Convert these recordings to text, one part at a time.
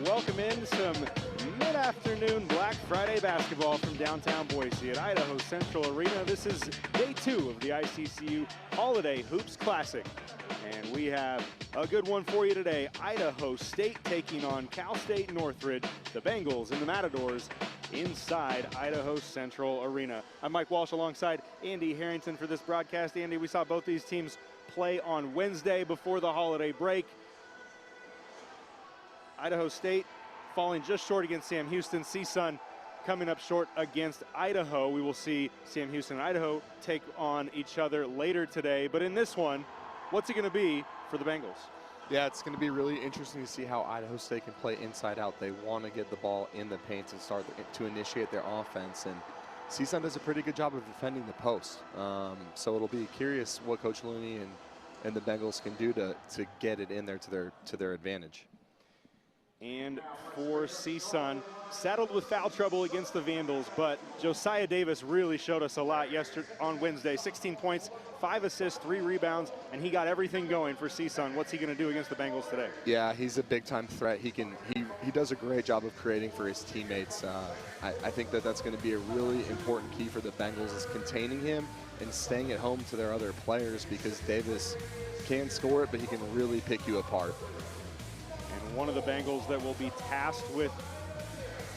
welcome in some mid-afternoon Black Friday basketball from downtown Boise at Idaho Central Arena. This is day 2 of the ICCU Holiday Hoops Classic. And we have a good one for you today. Idaho State taking on Cal State Northridge, the Bengals and the Matadors inside Idaho Central Arena. I'm Mike Walsh alongside Andy Harrington for this broadcast. Andy, we saw both these teams play on Wednesday before the holiday break. Idaho State falling just short against Sam Houston. CSUN coming up short against Idaho. We will see Sam Houston and Idaho take on each other later today. But in this one, what's it going to be for the Bengals? Yeah, it's going to be really interesting to see how Idaho State can play inside out. They want to get the ball in the paint and start to initiate their offense. And CSUN does a pretty good job of defending the post. So it'll be curious what Coach Looney and the Bengals can do to get it in there to their advantage. And for CSUN, saddled with foul trouble against the Vandals, but Josiah Davis really showed us a lot yesterday on Wednesday. 16 points, 5 assists, 3 rebounds, and he got everything going for CSUN. What's he going to do against the Bengals today? Yeah, he's a big-time threat. He does a great job of creating for his teammates. I think that's going to be a really important key for the Bengals, is containing him and staying at home to their other players, because Davis can score it, but he can really pick you apart. One of the Bengals that will be tasked with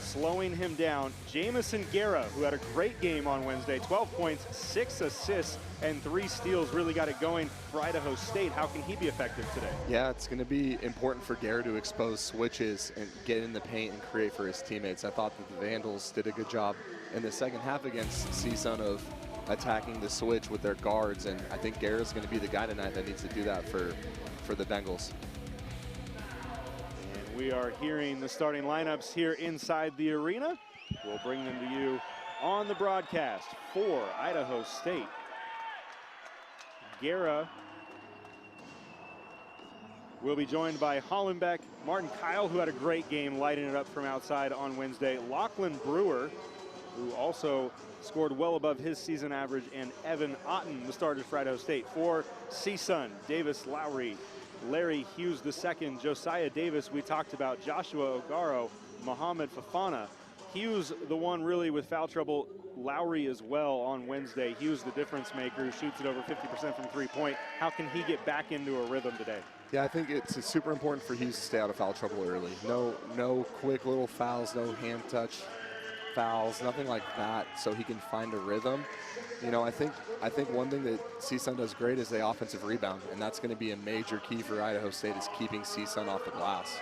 slowing him down, Jamison Guerra, who had a great game on Wednesday. 12 points, 6 assists, and 3 steals. Really got it going for Idaho State. How can he be effective today? Yeah, it's going to be important for Guerra to expose switches and get in the paint and create for his teammates. I thought that the Vandals did a good job in the second half against CSUN of attacking the switch with their guards, and I think Guerra's going to be the guy tonight that needs to do that for the Bengals. We are hearing the starting lineups here inside the arena. We'll bring them to you on the broadcast for Idaho State. Guerra will be joined by Hollenbeck, Martin Kyle, who had a great game lighting it up from outside on Wednesday, Lachlan Brewer, who also scored well above his season average, and Evan Otten, the starters for Idaho State. For CSUN, Davis Lowry, Larry Hughes II, Josiah Davis, we talked about, Joshua Ogaro, Mohamed Fafana. Hughes, the one really with foul trouble, Lowry as well on Wednesday. Hughes, the difference maker, who shoots it over 50% from three-point. How can he get back into a rhythm today? Yeah, I think it's super important for Hughes to stay out of foul trouble early. No quick little fouls, no hand touch fouls, nothing like that, so he can find a rhythm. You know, I think one thing that CSUN does great is the offensive rebound, and that's going to be a major key for Idaho State, is keeping CSUN off the glass.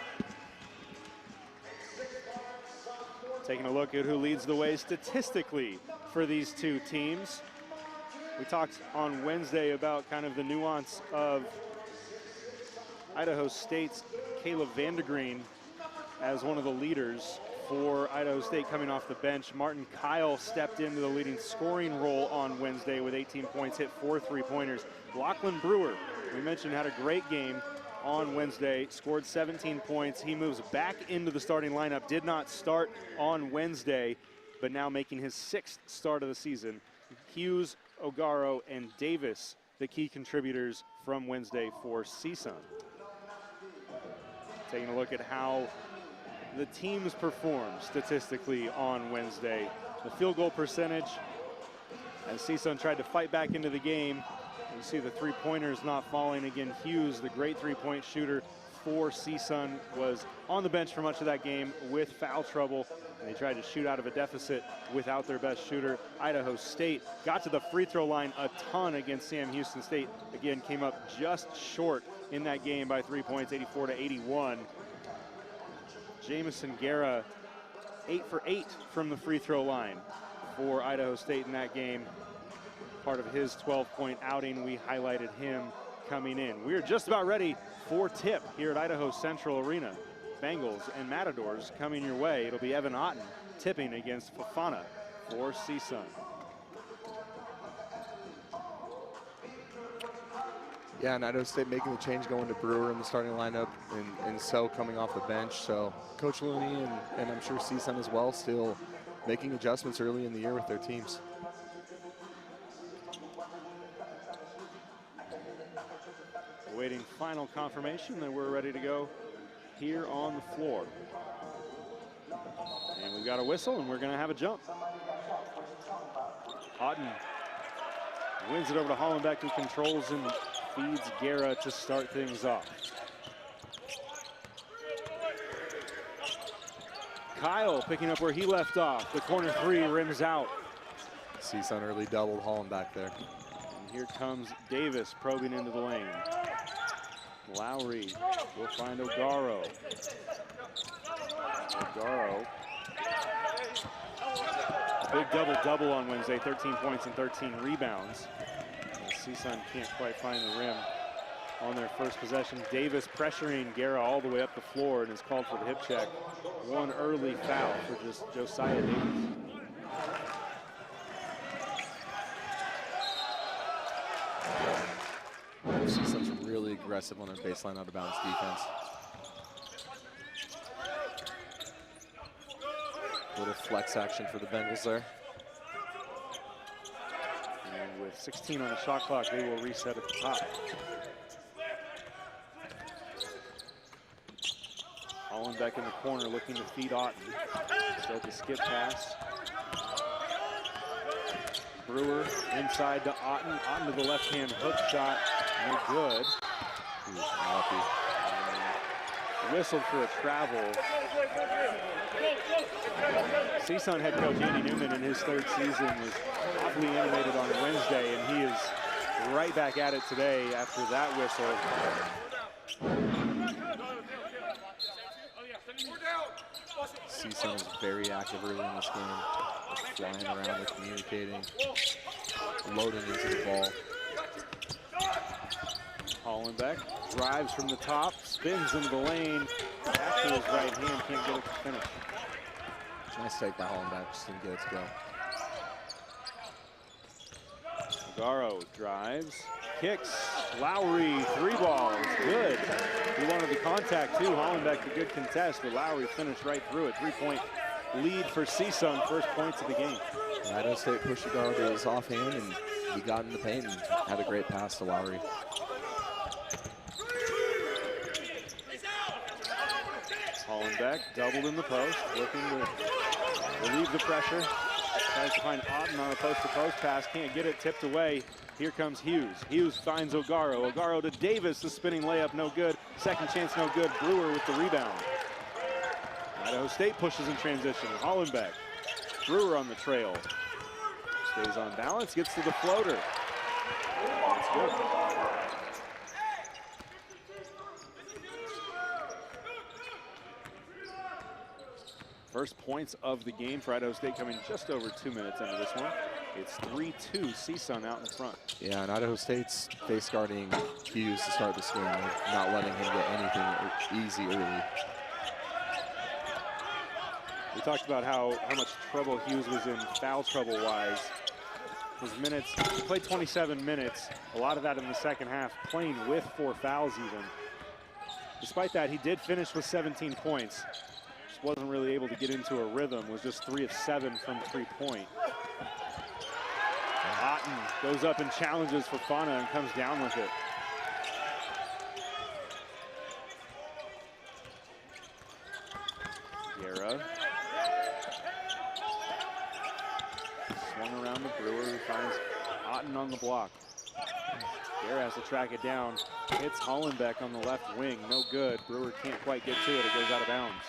Taking a look at who leads the way statistically for these two teams. We talked on Wednesday about kind of the nuance of Idaho State's Caleb Vandergreen as one of the leaders for Idaho State coming off the bench. Martin Kyle stepped into the leading scoring role on Wednesday with 18 points, hit 4 3-pointers. Lachlan Brewer, we mentioned, had a great game on Wednesday, scored 17 points. He moves back into the starting lineup, did not start on Wednesday, but now making his 6th start of the season. Hughes, Ogaro, and Davis, the key contributors from Wednesday for CSUN. Taking a look at how the teams performed statistically on Wednesday. The field goal percentage, as CSUN tried to fight back into the game. You see the three-pointers not falling. Again, Hughes, the great three-point shooter for CSUN, was on the bench for much of that game with foul trouble, and they tried to shoot out of a deficit without their best shooter. Idaho State got to the free throw line a ton against Sam Houston State. Again, came up just short in that game by 3 points, 84-81. Jamison Guerra, 8 for 8 from the free throw line for Idaho State in that game. Part of his 12-point outing, we highlighted him coming in. We are just about ready for tip here at Idaho Central Arena. Bengals and Matadors coming your way. It'll be Evan Otten tipping against Fafana for CSUN. Yeah, and Idaho State making the change, going to Brewer in the starting lineup, and So coming off the bench. So Coach Looney and I'm sure CSUN as well, still making adjustments early in the year with their teams. Awaiting final confirmation that we're ready to go here on the floor. And we've got a whistle, and we're going to have a jump. Otten wins it over to Hollenbeck, who controls and feeds Guerra to start things off. Kyle picking up where he left off. The corner three rims out. CSUN early doubled Hollenbeck there. And here comes Davis probing into the lane. Lowry will find O'Garo. O'Garo. Big double-double on Wednesday, 13 points and 13 rebounds. And CSUN can't quite find the rim on their first possession. Davis pressuring Guerra all the way up the floor and is called for the hip check. One early foul for just Josiah Davis. CSUN's really aggressive on their baseline out of bounds defense. Little flex action for the Bengals there. And with 16 on the shot clock, they will reset at the top. Hollenbeck in the corner looking to feed Otten. Start the skip pass. Brewer inside to Otten. Otten to the left-hand hook shot. No good. Lucky. Whistled for a travel. CSUN head coach Andy Newman in his third season was awfully animated on Wednesday, and he is right back at it today after that whistle. CSUN is very active early in this game. Flying around, they're communicating, loading into the ball. Hollenbeck drives from the top, spins into the lane. After his right hand, can't get it to finish. Nice take by Hollenbeck, just didn't get it to go. O'Garo drives, kicks. Lowry, three balls, good. He wanted the contact too. Hollenbeck a good contest, but Lowry finished right through it. 3-point lead for CSUN, first points of the game. Idaho State pushed O'Garo to his offhand, and he got in the paint and had a great pass to Lowry. Hollenbeck doubled in the post, looking to relieve the pressure. Tries to find Otten on a post-to-post pass, can't get it, tipped away. Here comes Hughes. Hughes finds O'Garo. O'Garo to Davis, the spinning layup, no good. Second chance, no good. Brewer with the rebound. Idaho State pushes in transition. Hollenbeck. Brewer on the trail. Stays on balance, gets to the floater. That's good. First points of the game for Idaho State coming just over 2 minutes into this one. It's 3-2, CSUN out in front. Yeah, and Idaho State's face guarding Hughes to start this game, not letting him get anything easy early. We talked about how much trouble Hughes was in foul trouble-wise. His minutes, he played 27 minutes, a lot of that in the second half, playing with 4 fouls even. Despite that, he did finish with 17 points. Just wasn't really able to get into a rhythm, was just 3 of 7 from 3-point. Otten goes up and challenges for Fana and comes down with it. Guerra. Swung around the Brewer, who finds Otten on the block. Guerra has to track it down. Hits Hollenbeck on the left wing, no good. Brewer can't quite get to it, it goes out of bounds.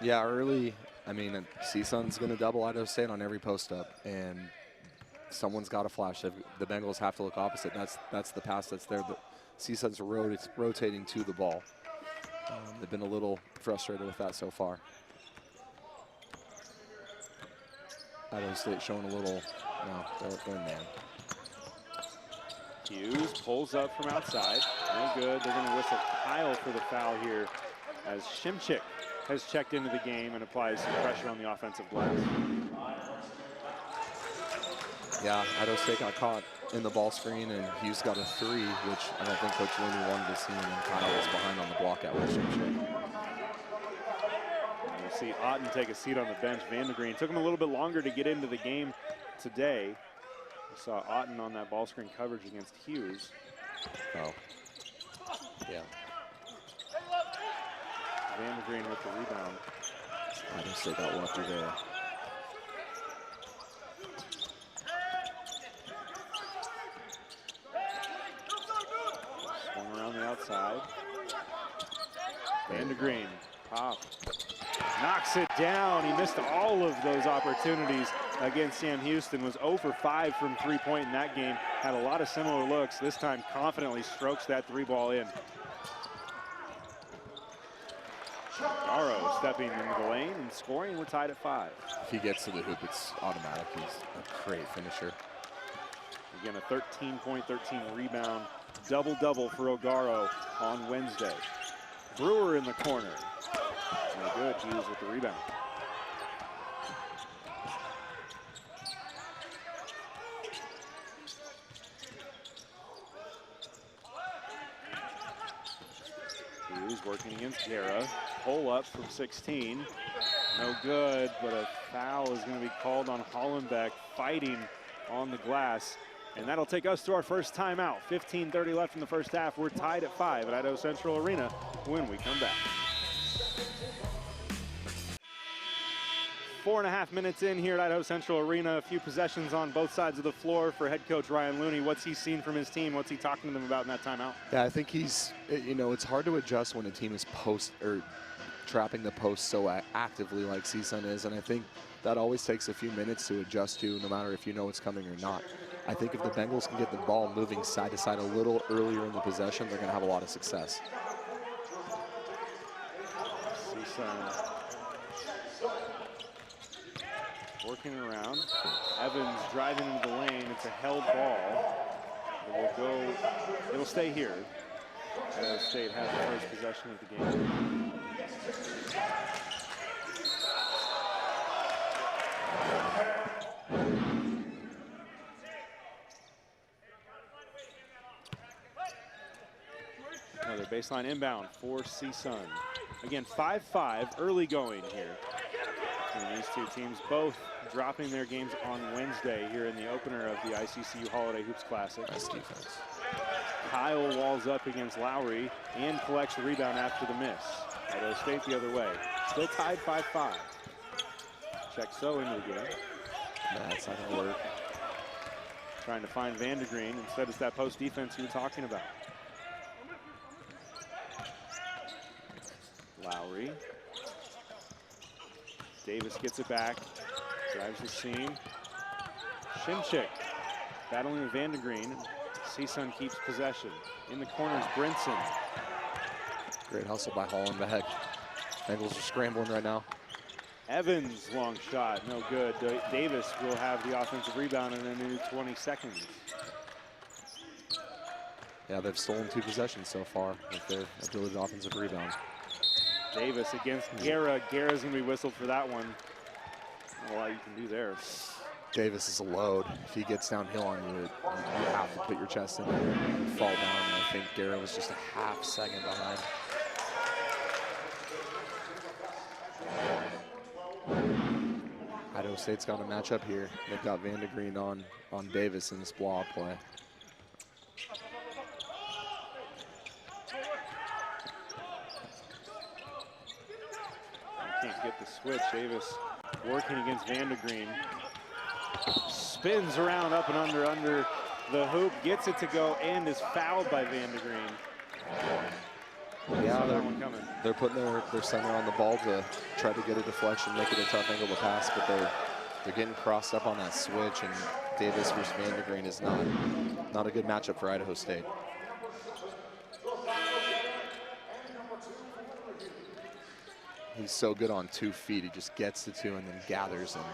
Yeah, early, I mean, CSUN's going to double Idaho State on every post-up, and someone's got to flash. The Bengals have to look opposite. That's the pass that's there, but CSUN's rotating to the ball. They've been a little frustrated with that so far. Idaho State showing a little, no, they're man. Hughes pulls up from outside, no good. They're going to whistle Kyle for the foul here as Shimchick has checked into the game and applies some pressure on the offensive glass. Yeah, Idaho State got caught in the ball screen, and Hughes got a 3, which I don't think Coach Looney wanted to see, and Kyle was behind on the block out with Shimchick. We'll see Otten take a seat on the bench. Vandergreen took him a little bit longer to get into the game today. We saw Otten on that ball screen coverage against Hughes. Oh. Yeah. Vandergreen with the rebound. Idaho State got lucky there. Swung around the outside. Vandergreen, pop. Knocks it down. He missed all of those opportunities against Sam Houston. Was 0 for 5 from three-point in that game. Had a lot of similar looks. This time confidently strokes that three-ball in. Darrow stepping into the lane and scoring. We're tied at 5. If he gets to the hoop, it's automatic. He's a great finisher. Again, a 13-point, 13-rebound double-double for O'Garo on Wednesday. Brewer in the corner. No good. Hughes with the rebound. Hughes working against Guerra. Pull up from 16. No good, but a foul is going to be called on Hollenbeck, fighting on the glass. And that'll take us to our first timeout. 15:30 left in the first half. We're tied at 5 at Idaho Central Arena when we come back. 4.5 minutes in here at Idaho Central Arena. A few possessions on both sides of the floor for head coach Ryan Looney. What's he seen from his team? What's he talking to them about in that timeout? Yeah, I think he's, you know, it's hard to adjust when a team is trapping the post so actively like CSUN is, and I think that always takes a few minutes to adjust to, no matter if you know it's coming or not. I think if the Bengals can get the ball moving side to side a little earlier in the possession, they're going to have a lot of success. CSUN working around. Evans driving into the lane. It's a held ball. It will go. It'll stay here. Idaho State has the first possession of the game. Another baseline inbound for CSUN. Again, 5-5, early going here. And these two teams both dropping their games on Wednesday here in the opener of the ICCU Holiday Hoops Classic. Nice defense. Kyle walls up against Lowry and collects the rebound after the miss. Idaho State the other way. Still tied 5-5. Check so into the game. That's not going to work. Trying to find Vandergreen. Instead, it's that post defense you were talking about. Lowry. Davis gets it back. Drives the seam. Shimchick battling with Vandergreen. CSUN keeps possession. In the corners, Brinson. Great hustle by Hollenbeck. Bengals are scrambling right now. Evans, long shot, no good. Davis will have the offensive rebound in a new 20 seconds. Yeah, they've stolen 2 possessions so far with their ability to offensive rebound. Davis against Guerra. Guerra's going to be whistled for that one. Not a lot you can do there. Davis is a load. If he gets downhill on you, you have to put your chest in there and fall down. And I think Guerra was just a half second behind. Idaho State's got a matchup here. They've got Vandergreen on Davis in this blowout play. Can't get the switch. Davis working against Vandergreen. Spins around up and under the hoop, gets it to go, and is fouled by Vandergreen. Yeah, they're putting their center on the ball to try to get a deflection, make it a tough angle to pass, but they're getting crossed up on that switch, and Davis versus Vandergreen is not a good matchup for Idaho State. He's so good on 2 feet. He just gets to 2 and then gathers and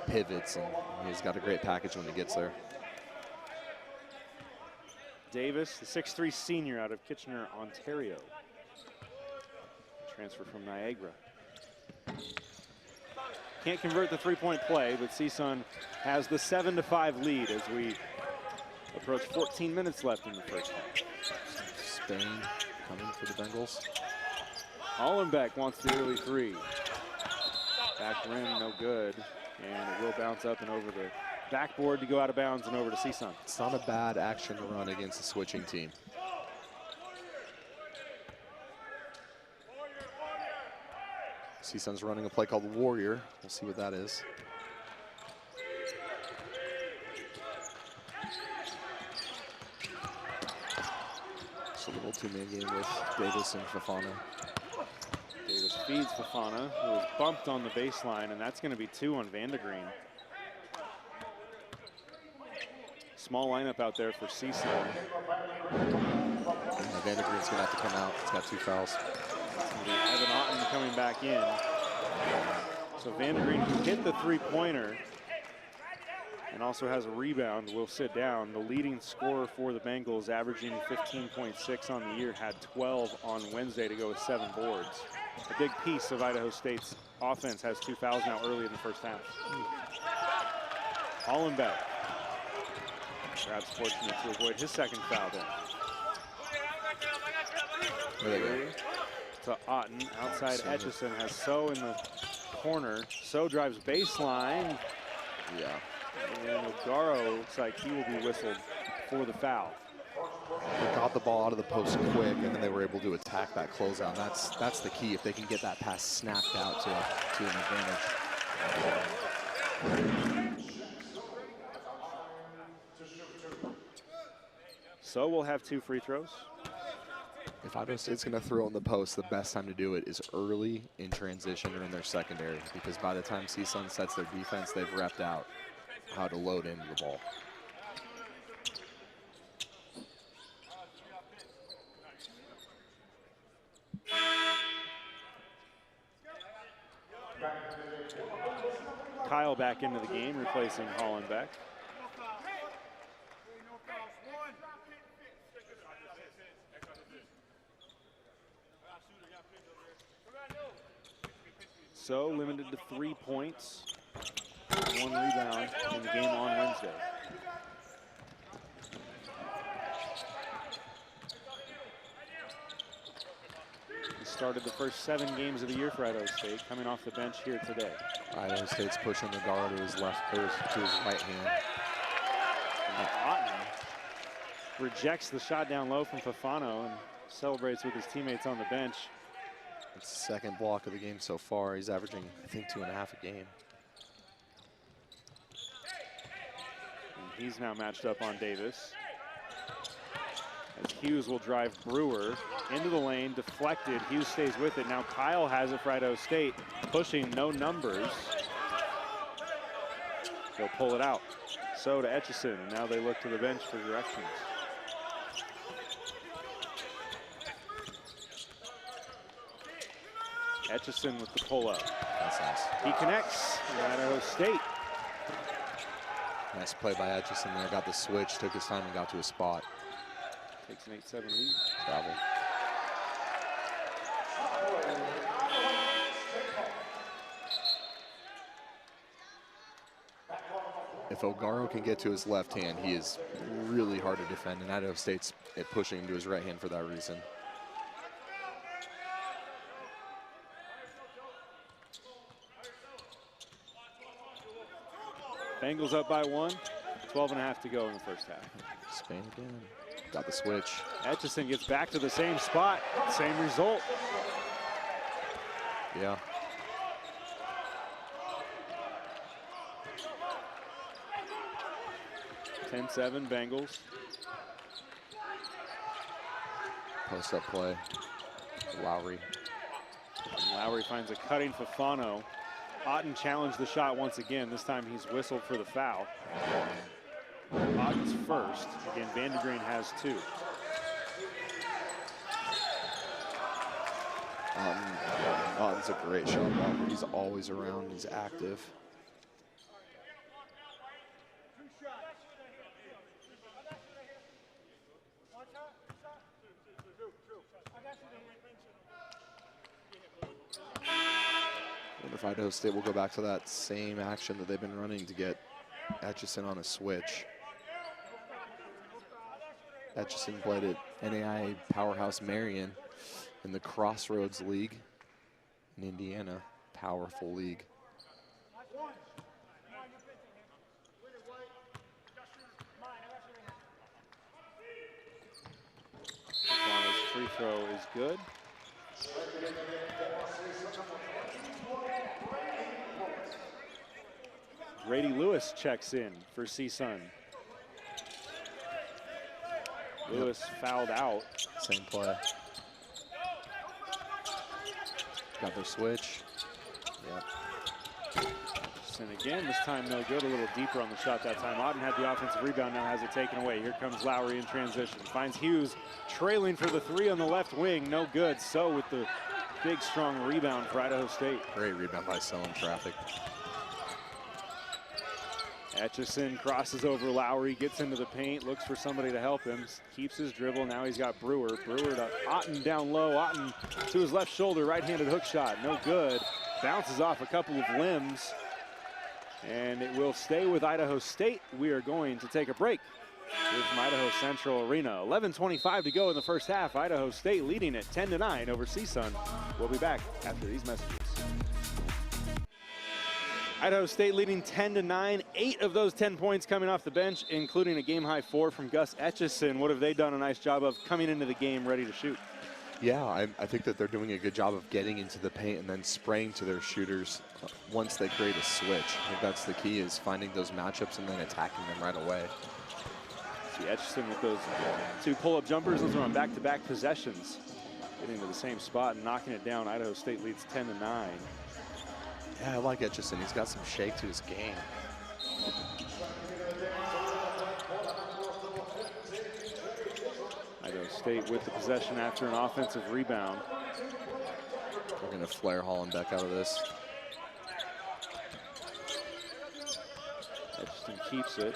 pivots, and he's got a great package when he gets there. Davis, the 6'3" senior out of Kitchener, Ontario. Transfer from Niagara. Can't convert the three-point play, but CSUN has the 7-5 lead as we approach 14 minutes left in the first half. Spain coming for the Bengals. Hollenbeck wants the early 3. Back rim, no good. And it will bounce up and over the backboard to go out of bounds and over to CSUN. It's not a bad action to run against a switching team. CSUN's running a play called Warrior. We'll see what that is. It's a little two-man game with Davis and Fafana. Davis feeds Fafana, who was bumped on the baseline, and that's going to be 2 on Vandegreen. Small lineup out there for CSUN. Vandegreen's going to have to come out. He's got 2 fouls. Evan Otten coming back in. So Vandegreen, who hit the three-pointer and also has a rebound, will sit down. The leading scorer for the Bengals, averaging 15.6 on the year, had 12 on Wednesday to go with 7 boards. A big piece of Idaho State's offense has 2 fouls now early in the first half. Hollenbeck, perhaps fortunate to avoid his second foul then. There they go. To Otten, outside Etchison has So in the corner. So drives baseline. Yeah. And O'Garo looks like he will be whistled for the foul. They got the ball out of the post quick, and then they were able to attack that closeout. That's the key. If they can get that pass snapped out to an advantage. So we'll have 2 free throws. If Idaho State's going to throw in the post, the best time to do it is early in transition or in their secondary, because by the time CSUN sets their defense, they've repped out how to load into the ball. Kyle back into the game, replacing Hollenbeck. So limited to 3 points, 1 rebound in the game on Wednesday. He started the first 7 games of the year for Idaho State, coming off the bench here today. Idaho State's pushing the guard to his left, or to his right hand. And Otten rejects the shot down low from Fafano and celebrates with his teammates on the bench. It's the second block of the game so far. He's averaging, I think, 2.5 a game. And he's now matched up on Davis. As Hughes will drive Brewer into the lane, deflected. Hughes stays with it. Now Kyle has it for Idaho State, pushing no numbers. They'll pull it out. So to Etchison, and now they look to the bench for directions. Etchison with the pull-up. That's nice. He connects in Idaho State. Nice play by Etchison there. Got the switch, took his time, and got to a spot. Takes an 8-7 lead. Travel. If O'Garo can get to his left hand, he is really hard to defend, and Idaho State's pushing him to his right hand for that reason. Bengals up by 1, 12.5 to go in the first half. Spain again. Got the switch. Etchison gets back to the same spot, same result. Yeah. (10-7) Bengals. Post-up play. Lowry. And Lowry finds a cutting Fafano. Otten challenged the shot once again. This time he's whistled for the foul. Otten's first. Again, Vandegreen has 2. Otten's a great shot blocker. He's always around. He's active. If Idaho State will go back to that same action that they've been running to get Etchison on a switch. Etchison played at NAIA Powerhouse Marion in the Crossroads League in Indiana. Powerful league. throw is good. Grady Lewis checks in for CSUN. Lewis fouled out. Same play. Got their switch. Yep. And again, this time no good. A little deeper on the shot that time. Auden had the offensive rebound, now has it taken away. Here comes Lowry in transition. Finds Hughes trailing for the three on the left wing. No good. So with the big, strong rebound for Idaho State. Great rebound by So in traffic. Etchison crosses over Lowry, gets into the paint, looks for somebody to help him, keeps his dribble. Now he's got Brewer. Brewer to Otten down low. Otten to his left shoulder, right-handed hook shot. No good. Bounces off a couple of limbs. And it will stay with Idaho State. We are going to take a break here from Idaho Central Arena. 11:25 to go in the first half. Idaho State leading it 10-9 over CSUN. We'll be back after these messages. Idaho State leading 10-9. 8 of those 10 points coming off the bench, including a game-high 4 from Gus Etchison. What have they done a nice job of coming into the game ready to shoot? Yeah, I think that they're doing a good job of getting into the paint and then spraying to their shooters once they create a switch. I think that's the key, is finding those matchups and then attacking them right away. See Etchison with those 2 pull-up jumpers. Those are on back-to-back possessions. Getting to the same spot and knocking it down. Idaho State leads 10-9. Yeah, I like Etchison. He's got some shake to his game. Idaho State with the possession after an offensive rebound. We're going to flare Hollenbeck out of this. Etchison keeps it.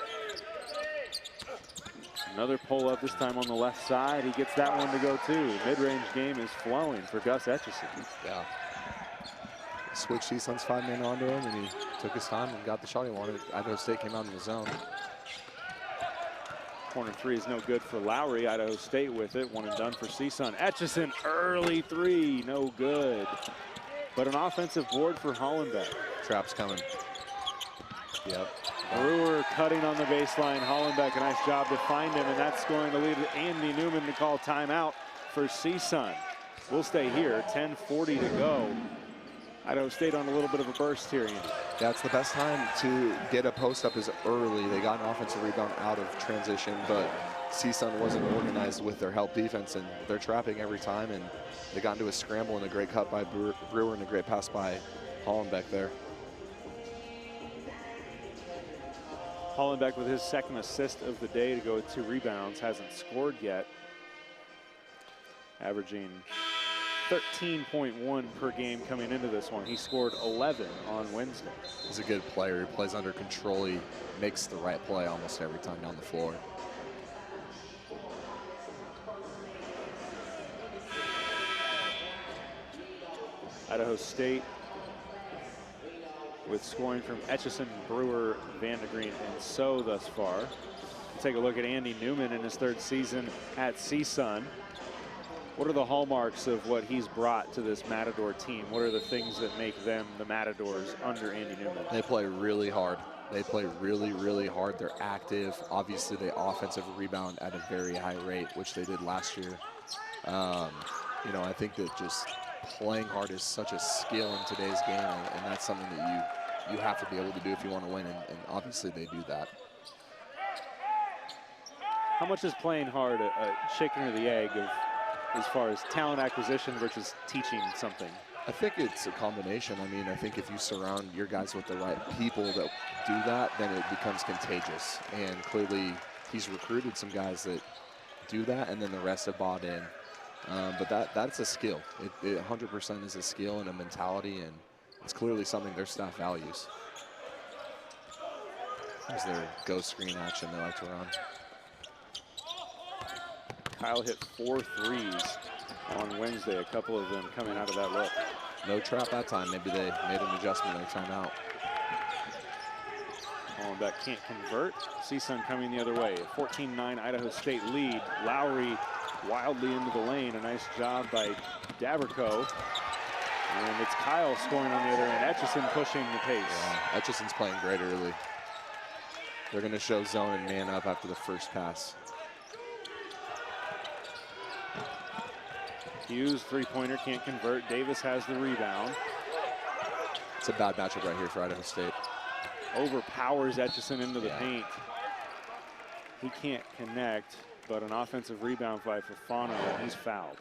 Another pull-up, this time on the left side. He gets that one to go too. Mid-range game is flowing for Gus Etchison. Yeah. Switched CSUN's 5-man onto him, and he took his time and got the shot he wanted. Idaho State came out in the zone. Corner 3 is no good for Lowry. Idaho State with it. 1 and done for CSUN. Etchison, early 3, no good. But an offensive board for Hollenbeck. Trap's coming. Yep. Brewer cutting on the baseline. Hollenbeck, a nice job to find him, and that's going to lead Andy Newman to call timeout for CSUN. We'll stay here. 10:40 to go. Idaho State on a little bit of a burst here, Andy. That's the best time to get a post up is early. They got an offensive rebound out of transition, but CSUN wasn't organized with their help defense, and they're trapping every time, and they got into a scramble and a great cut by Brewer and a great pass by Hollenbeck there. Hollenbeck with his 2nd assist of the day to go with 2 rebounds. Hasn't scored yet. Averaging 13.1 per game coming into this one. He scored 11 on Wednesday. He's a good player. He plays under control. He makes the right play almost every time down the floor. Idaho State with scoring from Etchison, Brewer, Vandegreen, and So thus far. Take a look at Andy Newman in his 3rd season at CSUN. What are the hallmarks of what he's brought to this Matador team? What are the things that make them the Matadors under Andy Newman? They play really hard. They play really, really hard. They're active. Obviously, they offensive rebound at a very high rate, which they did last year. You know, I think that just playing hard is such a skill in today's game, and that's something that you have to be able to do if you want to win, and obviously they do that. How much is playing hard a chicken or the egg of as far as talent acquisition versus teaching something? I think it's a combination. I mean, I think if you surround your guys with the right people that do that, then it becomes contagious. And clearly, he's recruited some guys that do that, and then the rest have bought in. But that's a skill. It 100% is a skill and a mentality, and it's clearly something their staff values. There's their ghost screen action they like to run. Kyle hit 4 threes on Wednesday, a couple of them coming out of that look. No trap that time. Maybe they made an adjustment in timeout. Hollenbeck can't convert. CSUN coming the other way. 14-9 Idaho State lead. Lowry wildly into the lane. A nice job by Daverco. And it's Kyle scoring on the other end. Etchison pushing the pace. Yeah, Etchison's playing great early. They're going to show zone and man up after the first pass. Hughes, three-pointer, can't convert. Davis has the rebound. It's a bad matchup right here for Idaho State. Overpowers Etchison into the paint. He can't connect, but an offensive rebound by Fofana, and he's fouled.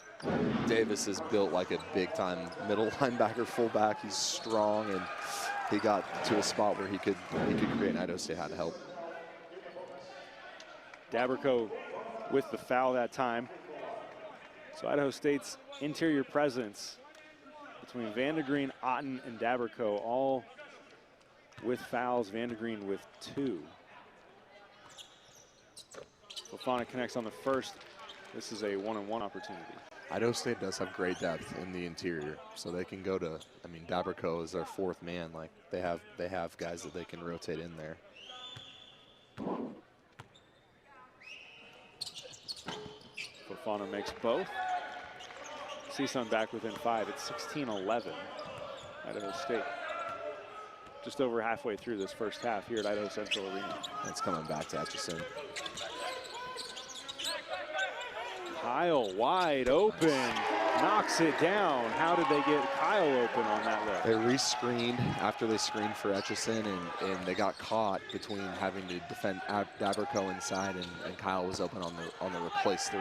Davis is built like a big-time middle linebacker, fullback. He's strong, and he got to a spot where he could create, and Idaho State had to help. Daberco with the foul that time. So Idaho State's interior presence between Vandergreen, Otten, and Daberco, all with fouls. Vandergreen with 2. Fofana connects on the first. This is a one-on-one opportunity. Idaho State does have great depth in the interior, so they can go to, I mean, Daberco is their 4th man. Like, they have guys that they can rotate in there. Fofana makes both. CSUN back within 5. It's 16-11. Idaho State just over halfway through this first half here at Idaho Central Arena. It's coming back to Etchison. Kyle wide open, knocks it down. How did they get Kyle open on that look? They re-screened after they screened for Etchison, and they got caught between having to defend Daberco inside, and Kyle was open on the replace 3.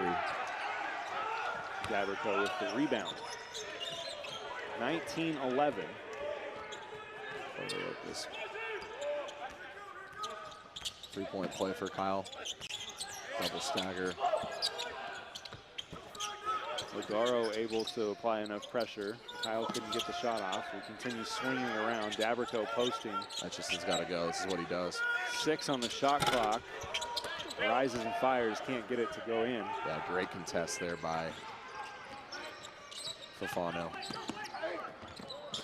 Daberco with the rebound. 19-11. This 3-point play for Kyle. Double stagger. Legaro able to apply enough pressure. Kyle couldn't get the shot off. He continues swinging it around. Daberco posting. Etchison's got to go. This is what he does. 6 on the shot clock. Rises and fires. Can't get it to go in. Yeah, great contest there by Fofano.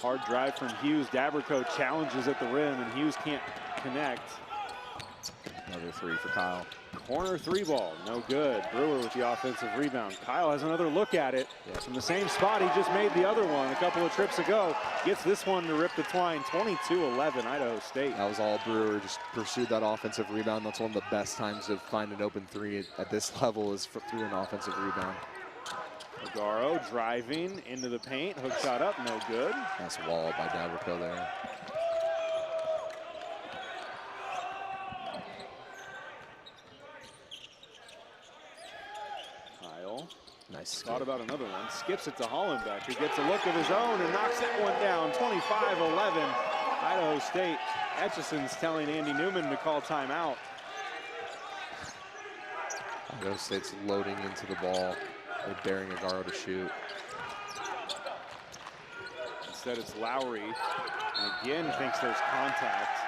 Hard drive from Hughes. Daberco challenges at the rim, and Hughes can't connect. Another 3 for Kyle. Corner 3 ball, no good. Brewer with the offensive rebound. Kyle has another look at it from the same spot he just made the other one a couple of trips ago. Gets this one to rip the twine. 22-11, Idaho State. That was all Brewer, just pursued that offensive rebound. That's one of the best times to find an open 3 at this level is through an offensive rebound. Legaro driving into the paint, hook shot up, no good. Nice wall by Daberco there. Kyle. Nice skip. Thought about another one, skips it to Hollenbeck, who gets a look of his own and knocks that one down. 25-11, Idaho State. Etchison's telling Andy Newman to call timeout. Idaho State's loading into the ball. They're daring Agaro to shoot. Instead, it's Lowry. And again, thinks there's contact.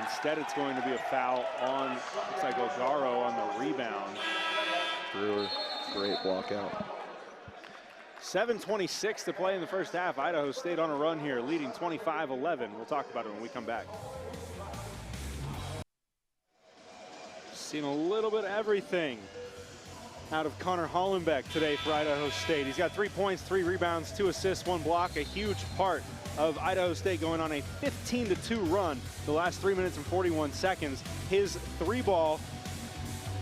Instead, it's going to be a foul on, looks like Agaro on the rebound. Brewer, great block out. 7:26 to play in the first half. Idaho State on a run here, leading 25-11. We'll talk about it when we come back. Seen a little bit of everything out of Connor Hollenbeck today for Idaho State. He's got 3 points, 3 rebounds, 2 assists, 1 block, a huge part of Idaho State going on a 15-2 run the last 3 minutes and 41 seconds. His 3-ball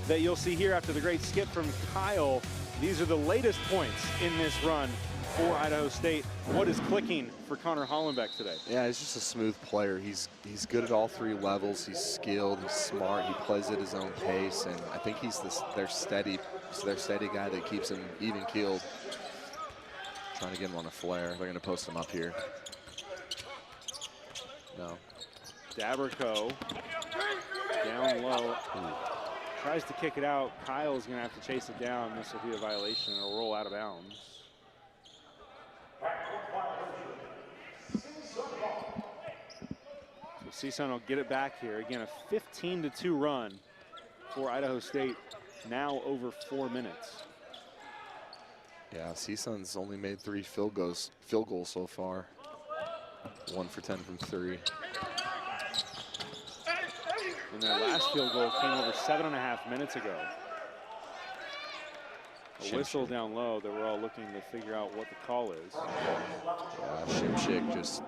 that you'll see here after the great skip from Kyle. These are the latest points in this run for Idaho State. What is clicking for Connor Hollenbeck today? Yeah, he's just a smooth player. He's good at all 3 levels. He's skilled, he's smart, he plays at his own pace, and I think he's their steady guy that keeps him even keeled. Trying to get him on a flare. They're going to post him up here. No. Daberco down low. Tries to kick it out. Kyle's going to have to chase it down. This will be a violation. It'll roll out of bounds. So CSUN will get it back here. Again, a 15-2 run for Idaho State, now over 4 minutes. Yeah, CSUN's only made 3 field goals so far. 1 for 10 from 3. And their last field goal came over 7.5 minutes ago. A whistle down low that we're all looking to figure out what the call is. Yeah, Shimshik just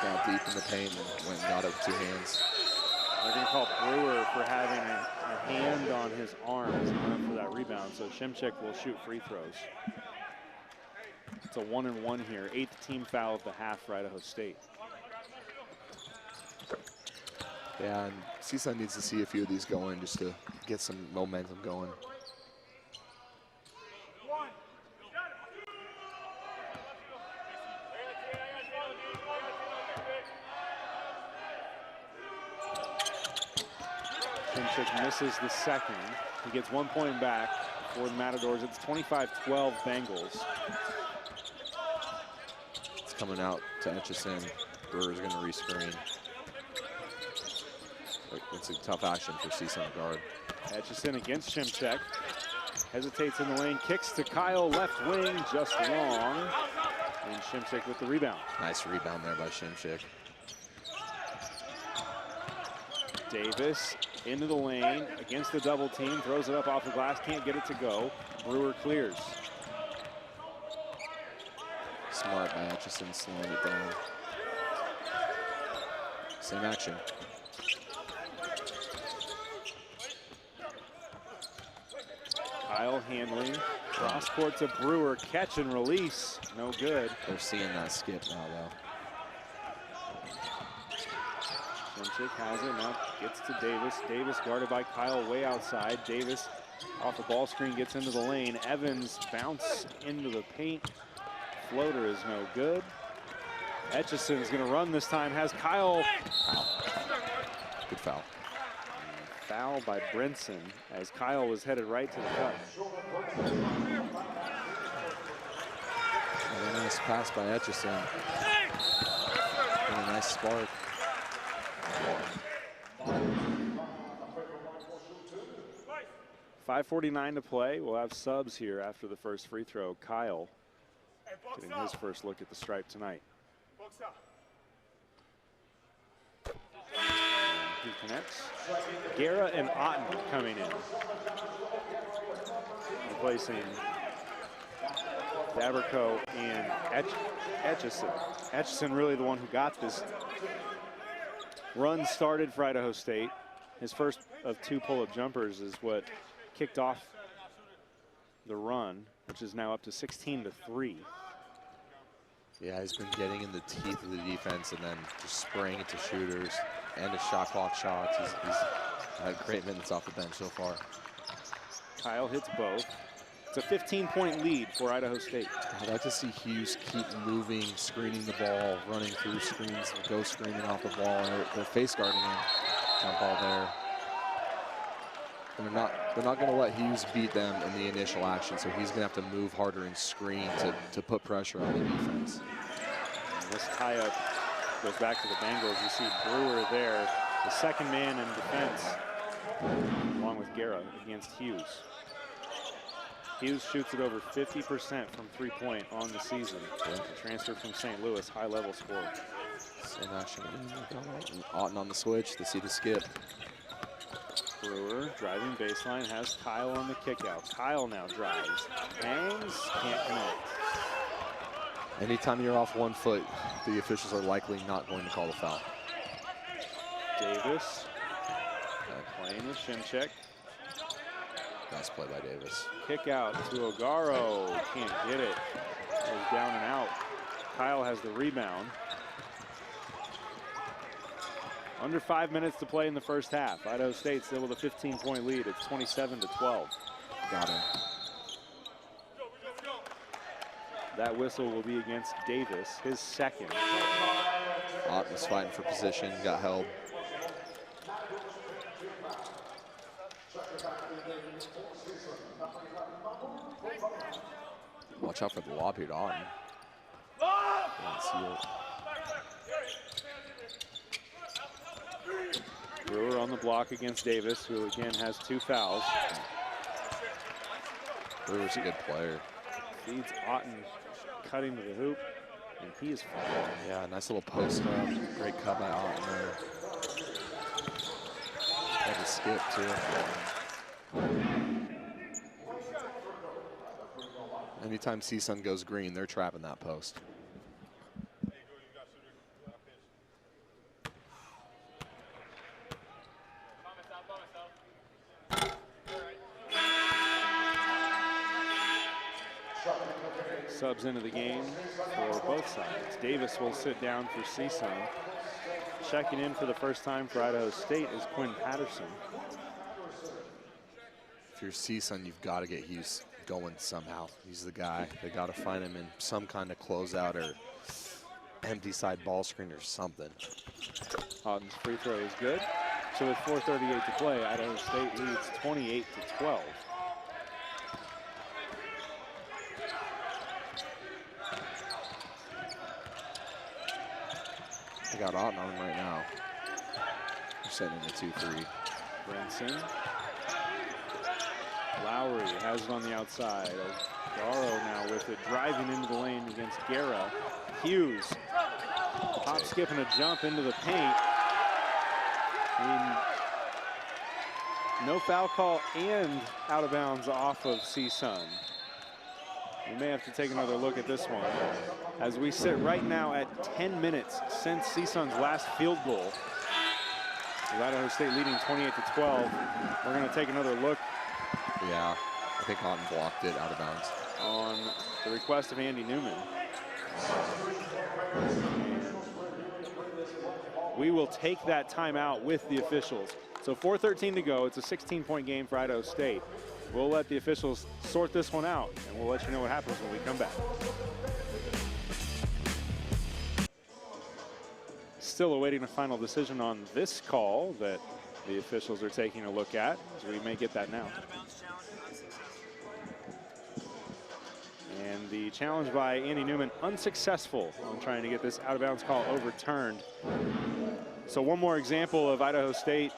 got deep in the paint and went and got it with 2 hands. They're going to call Brewer for having a hand on his arm as he went for that rebound. So Shimshik will shoot free throws. It's a 1-and-1 here. 8th team foul of the half for Idaho State. Yeah, and CSUN needs to see a few of these going just to get some momentum going. Shimchick misses the second. He gets 1 point back for the Matadors. It's 25-12 Bengals. It's coming out to Etchison. Brewer's going to rescreen. It's a tough action for CSUN guard. Etchison against Shimchick. Hesitates in the lane, kicks to Kyle, left wing, just long. And Shimchick with the rebound. Nice rebound there by Shimchick. Davis into the lane against the double team, throws it up off the glass, can't get it to go. Brewer clears. Smart by Etchison, slowing it down. Same action. Kyle handling, cross court to Brewer, catch and release, no good. They're seeing that skip now, though. Shimchick has it, now gets to Davis. Davis guarded by Kyle way outside. Davis off the ball screen gets into the lane. Evans bounce into the paint. Floater is no good. Etchison's gonna run this time, has Kyle. Good foul. Foul by Brinson as Kyle was headed right to the cup. And a nice pass by Etchison. And a nice spark. .5:49 to play. We'll have subs here after the first free throw. Kyle getting his first look at the stripe tonight. He connects. Guerra and Otten coming in. Replacing Daberco and Etchison. Etchison really the one who got this run started for Idaho State. His first of 2 pull-up jumpers is what kicked off the run, which is now up to 16-3. Yeah, he's been getting in the teeth of the defense and then just spraying it to shooters and to shot clock shots. He's had great minutes off the bench so far. Kyle hits both. It's a 15-point lead for Idaho State. I'd like to see Hughes keep moving, screening the ball, running through screens, go screening off the ball. They're face guarding him. Jump ball there. They're not going to let Hughes beat them in the initial action, so he's going to have to move harder and screen to put pressure on the defense. And this tie-up goes back to the Bengals. You see Brewer there, the second man in defense, along with Guerra against Hughes. Hughes shoots it over 50% from three-point on the season. Transferred from St. Louis, high-level scorer. Same action. Otten on the switch. They see the skip. Brewer driving baseline, has Kyle on the kickout. Kyle now drives, hangs, can't connect. Anytime you're off 1 foot, the officials are likely not going to call the foul. Davis playing with Shimchick. Nice play by Davis. Kick out to Ogaro, can't get it. Goes down and out. Kyle has the rebound. Under 5 minutes to play in the first half. Idaho State still with a 15-point lead. It's 27-12. Got him. That whistle will be against Davis, his second. Otten was fighting for position, got held. Watch out for the lob here to Otten. Brewer on the block against Davis, who again has 2 fouls. Brewer's a good player. Feeds Otten cutting to the hoop, and he is fouled. Yeah, nice little post up. Great cut by Otten there. Had a skip too. Anytime CSUN goes green, they're trapping that post. subs into the game for both sides. Davis will sit down for CSUN. Checking in for the first time for Idaho State is Quinn Patterson. If you're CSUN, you've got to get Hughes going somehow. He's the guy. They got to find him in some kind of closeout or empty side ball screen or something. Houghton's free throw is good. So with 4:38 to play, Idaho State leads 28-12. They got Otten on him right now. They're setting in the 2-3. Brinson. Lowry has it on the outside. O'Garo now with it, driving into the lane against Guerra. Hughes, hop, skip, and a jump into the paint. No foul call and out of bounds off of CSUN. We may have to take another look at this one. As we sit right now at 10 minutes since CSUN's last field goal. With Idaho State leading 28-12. We're going to take another look. Yeah, I think Otten blocked it out of bounds. On the request of Andy Newman. We will take that timeout with the officials. So 4:13 to go. It's a 16-point game for Idaho State. We'll let the officials sort this one out, and we'll let you know what happens when we come back. Still awaiting a final decision on this call that the officials are taking a look at, so we may get that now. And the challenge by Andy Newman unsuccessful on trying to get this out-of-bounds call overturned. So one more example of Idaho State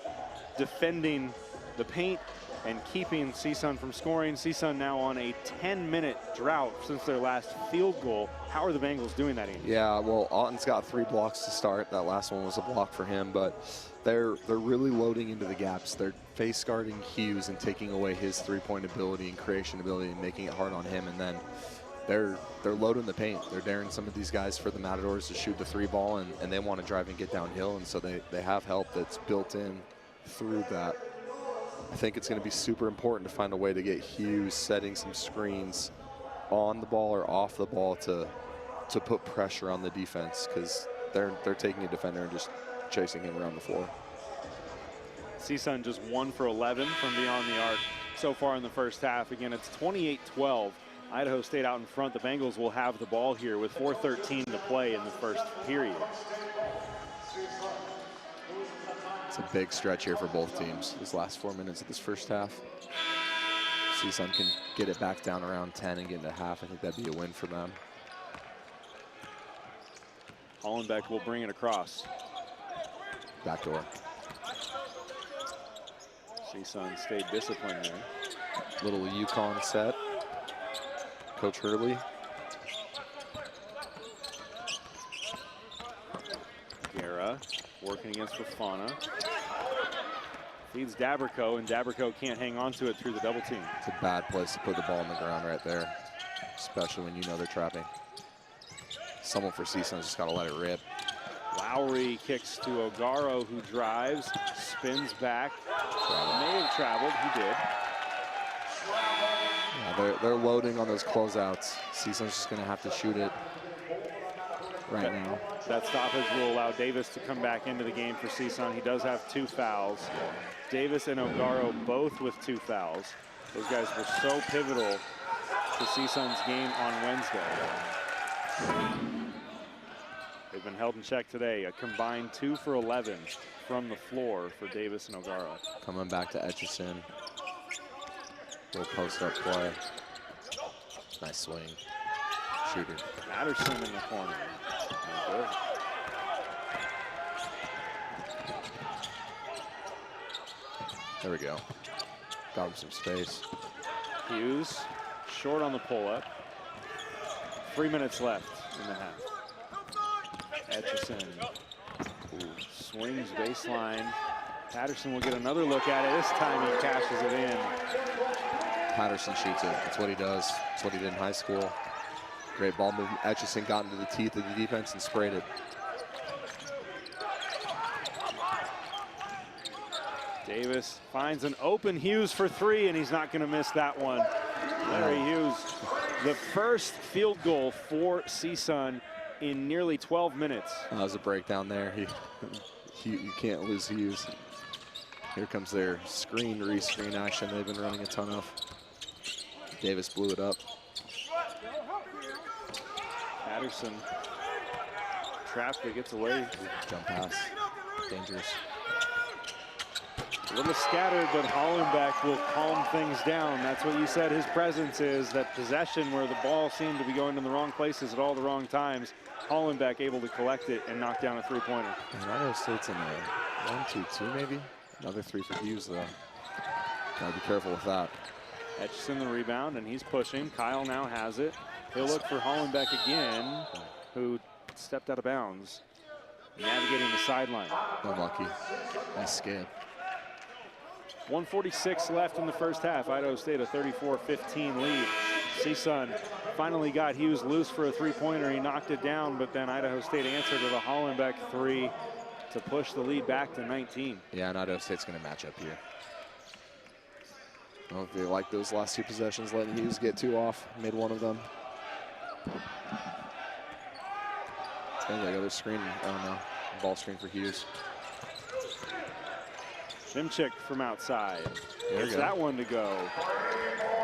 defending the paint and keeping CSUN from scoring. CSUN now on a 10-minute drought since their last field goal. How are the Bengals doing that, Andy? Yeah, well, Otten's got 3 blocks to start. That last one was a block for him, but they're really loading into the gaps. They're face guarding Hughes and taking away his three-point ability and creation ability and making it hard on him, and then they're loading the paint. They're daring some of these guys for the Matadors to shoot the 3 ball, and they want to drive and get downhill, and so they have help that's built in through that. I think it's going to be super important to find a way to get Hughes setting some screens on the ball or off the ball to put pressure on the defense, because they're taking a defender and just chasing him around the floor. CSUN just 1 for 11 from beyond the arc so far in the first half. Again, it's 28-12. Idaho State out in front. The Bengals will have the ball here with 4:13 to play in the first period. It's a big stretch here for both teams. These last 4 minutes of this first half. CSUN can get it back down around 10 and get into half. I think that'd be a win for them. Hollenbeck will bring it across. Backdoor. CSUN stayed disciplined there. Little Yukon set. Coach Hurley. Guerra working against Fafana. Feeds Daberco, and Daberco can't hang on to it through the double team. It's a bad place to put the ball on the ground right there, especially when you know they're trapping. Someone for CSUN's just got to let it rip. Lowry kicks to O'Garo, who drives, spins back. May have traveled, he did. Yeah, they're loading on those closeouts. CSUN's just going to have to shoot it right now. That stoppage will allow Davis to come back into the game for CSUN. He does have 2 fouls. Davis and O'Garo both with 2 fouls. Those guys were so pivotal to CSUN's game on Wednesday. They've been held in check today. A combined 2 for 11 from the floor for Davis and O'Garo. Coming back to Etchison. Little post-up play. Nice swing. Shooter. Patterson in the corner. Good. There we go. Got him some space. Hughes, short on the pull-up. 3 minutes left in the half. Etchison swings baseline. Patterson will get another look at it. This time he cashes it in. Patterson shoots it. That's what he does. That's what he did in high school. Great ball movement. Etchison got into the teeth of the defense and sprayed it. Davis finds an open Hughes for 3, and he's not going to miss that one. Larry Hughes The first field goal for CSUN in nearly 12 minutes. That was a breakdown there. You can't lose Hughes. Here comes their screen, re-screen action they've been running a ton of. Davis blew it up. Patterson trapped, but gets away. Jump pass, dangerous. A little scattered, but Hollenbeck will calm things down. That's what you said his presence is, that possession where the ball seemed to be going in the wrong places at all the wrong times. Hollenbeck able to collect it and knock down a three-pointer. And Idaho State's in a 1-2-2 maybe. Another three for Hughes though. Gotta be careful with that. Etchison the rebound, and he's pushing. Kyle now has it. He'll look for Hollenbeck again, who stepped out of bounds, navigating the sideline. Unlucky. Nice skip. 1:46 left in the first half. Idaho State a 34-15 lead. CSUN finally got Hughes loose for a three-pointer. He knocked it down, but then Idaho State answered with a Hollenbeck three to push the lead back to 19. Yeah, and Idaho State's going to match up here. I don't know if they like those last two possessions, letting Hughes get two off, made one of them. And they got a screen, oh no, ball screen for Hughes. Shimchick from outside. There's go. that one to go.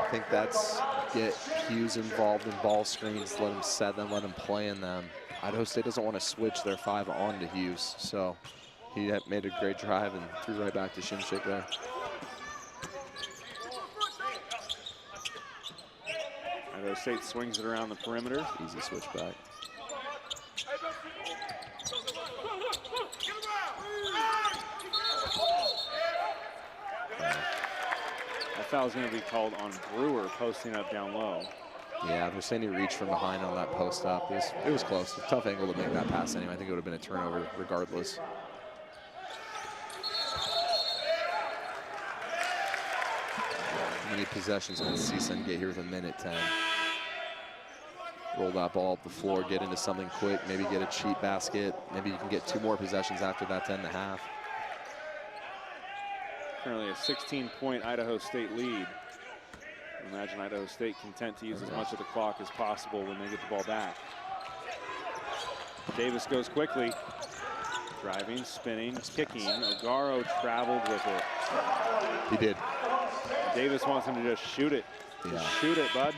I think that's get Hughes involved in ball screens, let him set them, let him play in them. Idaho State doesn't want to switch their five onto Hughes, so he had made a great drive and threw right back to Shimchick there. Idaho State swings it around the perimeter. Easy switch back. That foul's going to be called on Brewer posting up down low. Yeah, they're saying he reached from behind on that post up. It was close. A tough angle to make that pass anyway. I think it would have been a turnover regardless. How many possessions can CSUN get here with a minute 10? Roll that ball up the floor, get into something quick, maybe get a cheap basket. Maybe you can get two more possessions after that 10.5. Currently a 16-point Idaho State lead. Imagine Idaho State content to use as much of the clock as possible when they get the ball back. Davis goes quickly. Driving, spinning, kicking. Ogaro traveled with it. He did. Davis wants him to just shoot it. Yeah. Just shoot it, bud.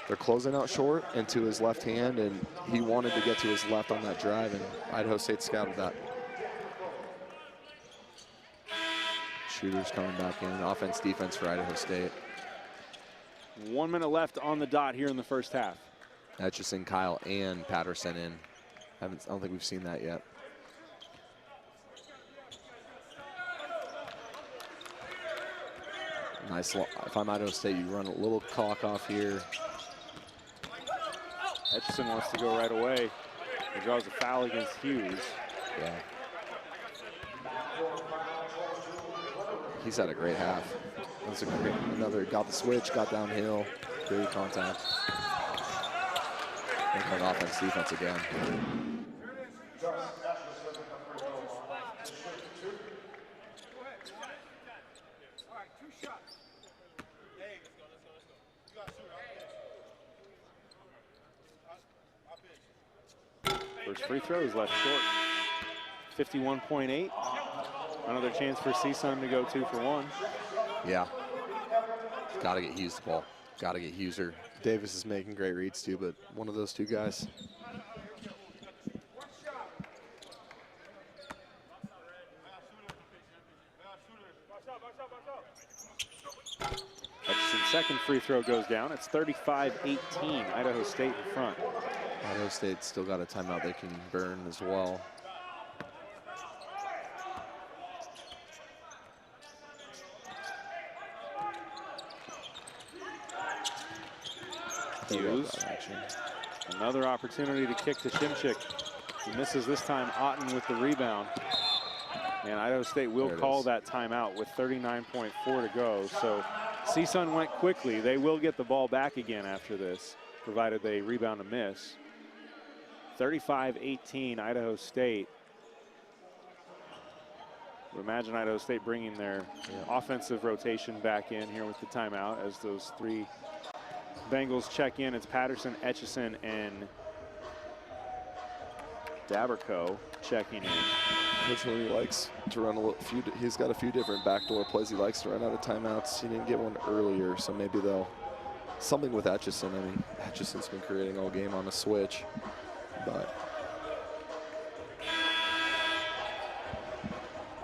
They're closing out short and to his left hand, and he wanted to get to his left on that drive, and Idaho State scouted that. Shooters coming back in. Offense, defense for Idaho State. 1 minute left on the dot here in the first half. Etchison, Kyle, and Patterson in. I don't think we've seen that yet. Nice. If I'm Idaho State, you run a little clock off here. Etchison wants to go right away. He draws a foul against Hughes. Yeah. He's had a great half. That's a great, got the switch, got downhill, great contact. And on offense, defense again. First free throw is left short. 51.8. Another chance for CSUN to go 2 for 1. Yeah. Got to get Hughes the ball. Got to get Hughes. Davis is making great reads too, but one of those two guys. Etchison's second free throw goes down. It's 35-18. Idaho State in front. Idaho State still got a timeout they can burn as well. Hughes. Another opportunity to kick to Shimchick. He misses this time. Otten with the rebound. And Idaho State will call that timeout with 39.4 to go. So CSUN went quickly. They will get the ball back again after this, provided they rebound a miss. 35-18 Idaho State. Imagine Idaho State bringing their offensive rotation back in here with the timeout as those three Bengals check in. It's Patterson, Etchison, and Daberco checking in. Unfortunately, he likes to run he's got a few different backdoor plays he likes to run out of timeouts. He didn't get one earlier, so maybe they'll something with Etchison. I mean, Etchison's been creating all game on a switch, but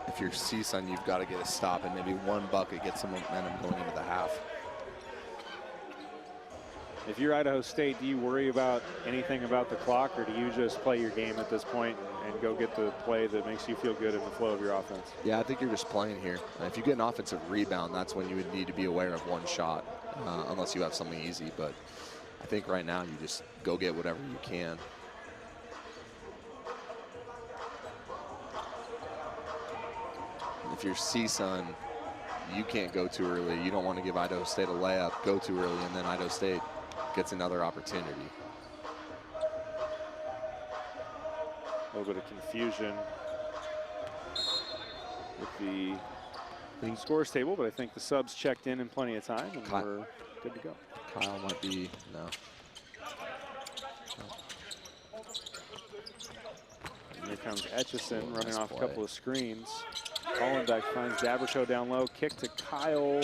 if you're CSUN, you've got to get a stop, and maybe one bucket gets some momentum going into the half. If you're Idaho State, do you worry about anything about the clock, or do you just play your game at this point and go get the play that makes you feel good in the flow of your offense? Yeah, I think you're just playing here. If you get an offensive rebound, that's when you would need to be aware of one shot, unless you have something easy. But I think right now you just go get whatever you can. If you're CSUN, you can't go too early. You don't want to give Idaho State a layup, go too early, and then Idaho State gets another opportunity. A little bit of confusion with the scores table, but I think the subs checked in plenty of time, and we're good to go. Kyle might be, no. And here comes Etchison running off a couple of screens. Hollenbeck finds Daberco down low, kick to Kyle.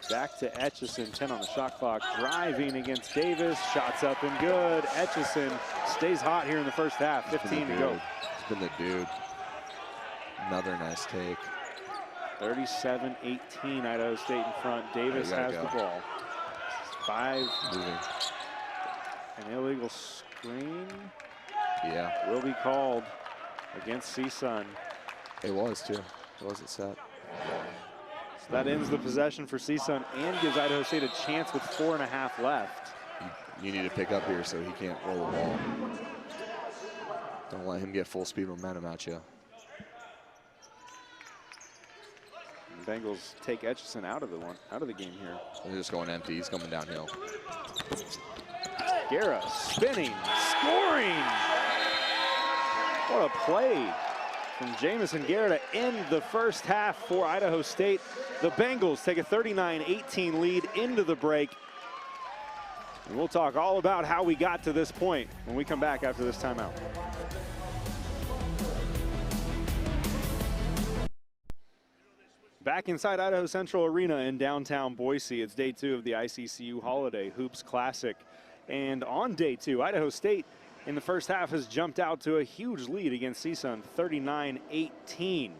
Back to Etchison, 10 on the shot clock. Driving against Davis, shots up and good. Etchison stays hot here in the first half, 15 to go. He's been the dude. Another nice take. 37-18, Idaho State in front. Davis has the ball. 5. Moving. An illegal screen. Yeah. Will be called against CSUN. It was too. It wasn't set. So that ends the possession for CSUN and gives Idaho State a chance with 4.5 left. You need to pick up here so he can't roll the ball. Don't let him get full speed momentum at you. The Bengals take Etchison out of the game here. They're just going empty. He's coming downhill. Guerra spinning, scoring. What a play from Jamison Guerra to end the first half for Idaho State. The Bengals take a 39-18 lead into the break. And we'll talk all about how we got to this point when we come back after this timeout. Back inside Idaho Central Arena in downtown Boise, it's day 2 of the ICCU Holiday Hoops Classic. And on day 2, Idaho State in the first half has jumped out to a huge lead against CSUN, 39-18.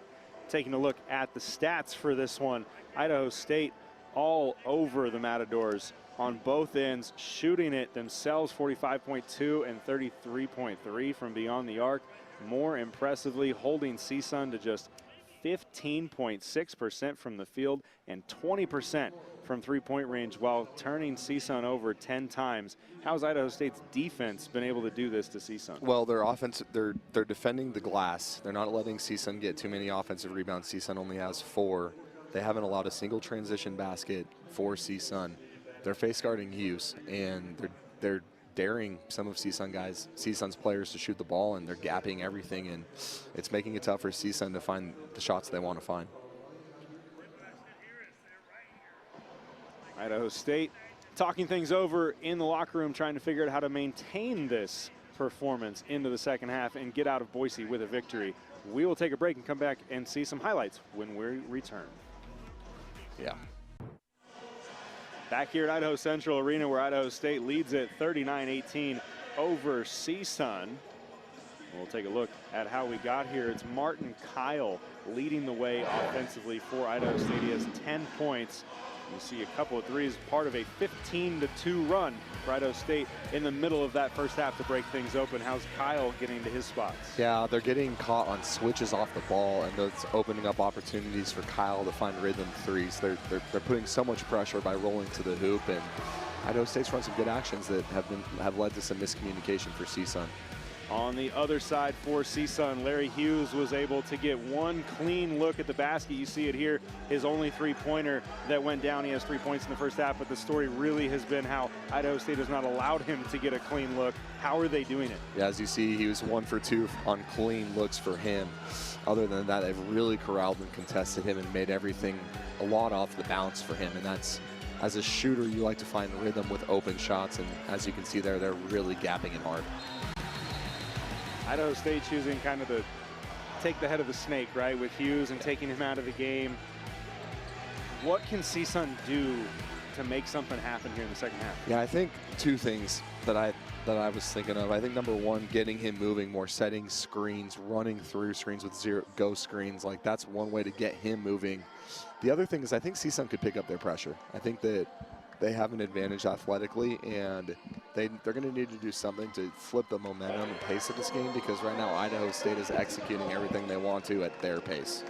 Taking a look at the stats for this one, Idaho State all over the Matadors on both ends, shooting it themselves 45.2 and 33.3 from beyond the arc. More impressively, holding CSUN to just 15.6% from the field and 20% from three-point range, while turning CSUN over 10 times. How's Idaho State's defense been able to do this to CSUN? Well, their offense, they're defending the glass. They're not letting CSUN get too many offensive rebounds. CSUN only has 4. They haven't allowed a single transition basket for CSUN. They're face guarding Hughes, and they're daring some of CSUN's players to shoot the ball, and they're gapping everything, and it's making it tough for CSUN to find the shots they want to find. Idaho State talking things over in the locker room, trying to figure out how to maintain this performance into the second half and get out of Boise with a victory. We will take a break and come back and see some highlights when we return. Yeah. Back here at Idaho Central Arena, where Idaho State leads it 39-18 over CSUN. We'll take a look at how we got here. It's Martin Kyle leading the way offensively for Idaho State. He has 10 points. You see a couple of threes, part of a 15-2 run for Idaho State in the middle of that first half to break things open. How's Kyle getting to his spots? Yeah, they're getting caught on switches off the ball, and that's opening up opportunities for Kyle to find rhythm threes. They're putting so much pressure by rolling to the hoop, and Idaho State's run some good actions that have led to some miscommunication for CSUN. On the other side for CSUN, Larry Hughes was able to get one clean look at the basket. You see it here, his only three-pointer that went down. He has 3 points in the first half, but the story really has been how Idaho State has not allowed him to get a clean look. How are they doing it? Yeah, as you see, he was 1 for 2 on clean looks for him. Other than that, they've really corralled and contested him and made everything a lot off the bounce for him, and that's as a shooter, you like to find rhythm with open shots, and as you can see there, they're really gapping it hard. Idaho State choosing kind of to take the head of the snake, right, with Hughes and taking him out of the game. What can CSUN do to make something happen here in the second half? Yeah, I think two things that I was thinking of. I think number one, getting him moving more, setting screens, running through screens with zero go screens. Like, that's one way to get him moving. The other thing is I think CSUN could pick up their pressure. I think that they have an advantage athletically, and they're going to need to do something to flip the momentum and pace of this game, because right now Idaho State is executing everything they want to at their pace.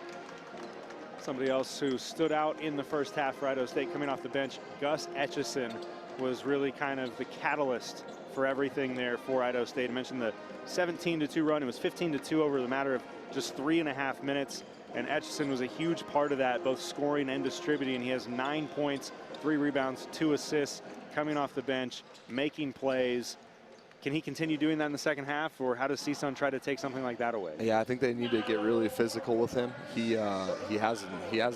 Somebody else who stood out in the first half for Idaho State coming off the bench, Gus Etchison, was really kind of the catalyst for everything there for Idaho State. I mentioned the 17-2 run. It was 15-2 over the matter of just 3.5 minutes. And Etchison was a huge part of that, both scoring and distributing. He has 9 points, 3 rebounds, 2 assists, coming off the bench, making plays. Can he continue doing that in the second half, or how does CSUN try to take something like that away? Yeah, I think they need to get really physical with him. He has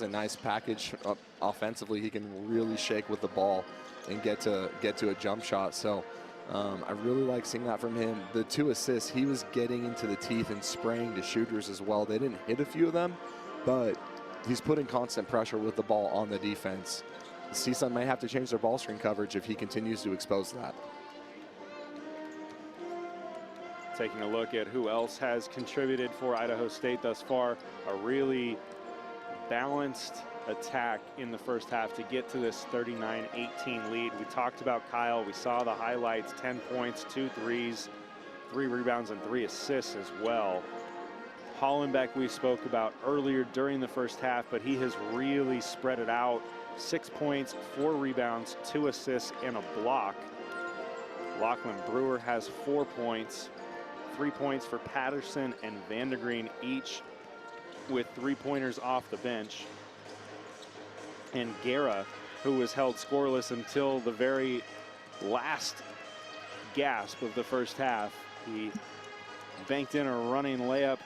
a nice package offensively. He can really shake with the ball and get to a jump shot. So I really like seeing that from him. The 2 assists, he was getting into the teeth and spraying to shooters as well. They didn't hit a few of them, but he's putting constant pressure with the ball on the defense. CSUN may have to change their ball screen coverage if he continues to expose that. Taking a look at who else has contributed for Idaho State thus far. A really balanced attack in the first half to get to this 39-18 lead. We talked about Kyle. We saw the highlights, 10 points, 2 threes, 3 rebounds, and 3 assists as well. Hollenbeck we spoke about earlier during the first half, but he has really spread it out. 6 points, 4 rebounds, 2 assists, and a block. Lachlan Brewer has 4 points. 3 points for Patterson and Vandergreen, each with 3-pointers off the bench. And Guerra, who was held scoreless until the very last gasp of the first half. He banked in a running layup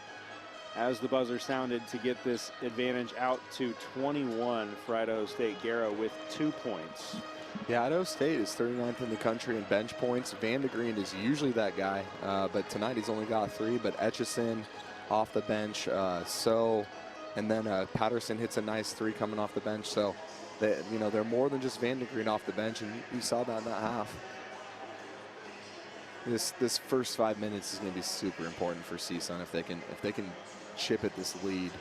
as the buzzer sounded to get this advantage out to 21 for Idaho State. Guerra with 2 points. Yeah, Idaho State is 39th in the country in bench points. Vandergreen is usually that guy, but tonight he's only got 3. But Etchison off the bench, and then Patterson hits a nice 3 coming off the bench. So, they're more than just Vandergreen off the bench, and you saw that in that half. This first 5 minutes is going to be super important for CSUN if they can chip at this lead.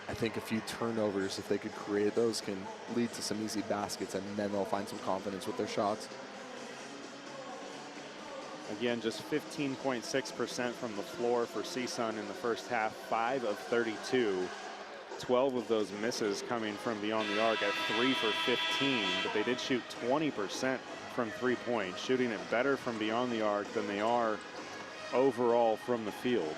I think a few turnovers, if they could create those, can lead to some easy baskets, and then they'll find some confidence with their shots. Again, just 15.6% from the floor for CSUN in the first half, 5 of 32. 12 of those misses coming from beyond the arc at 3 for 15, but they did shoot 20% from 3-point, shooting it better from beyond the arc than they are overall from the field.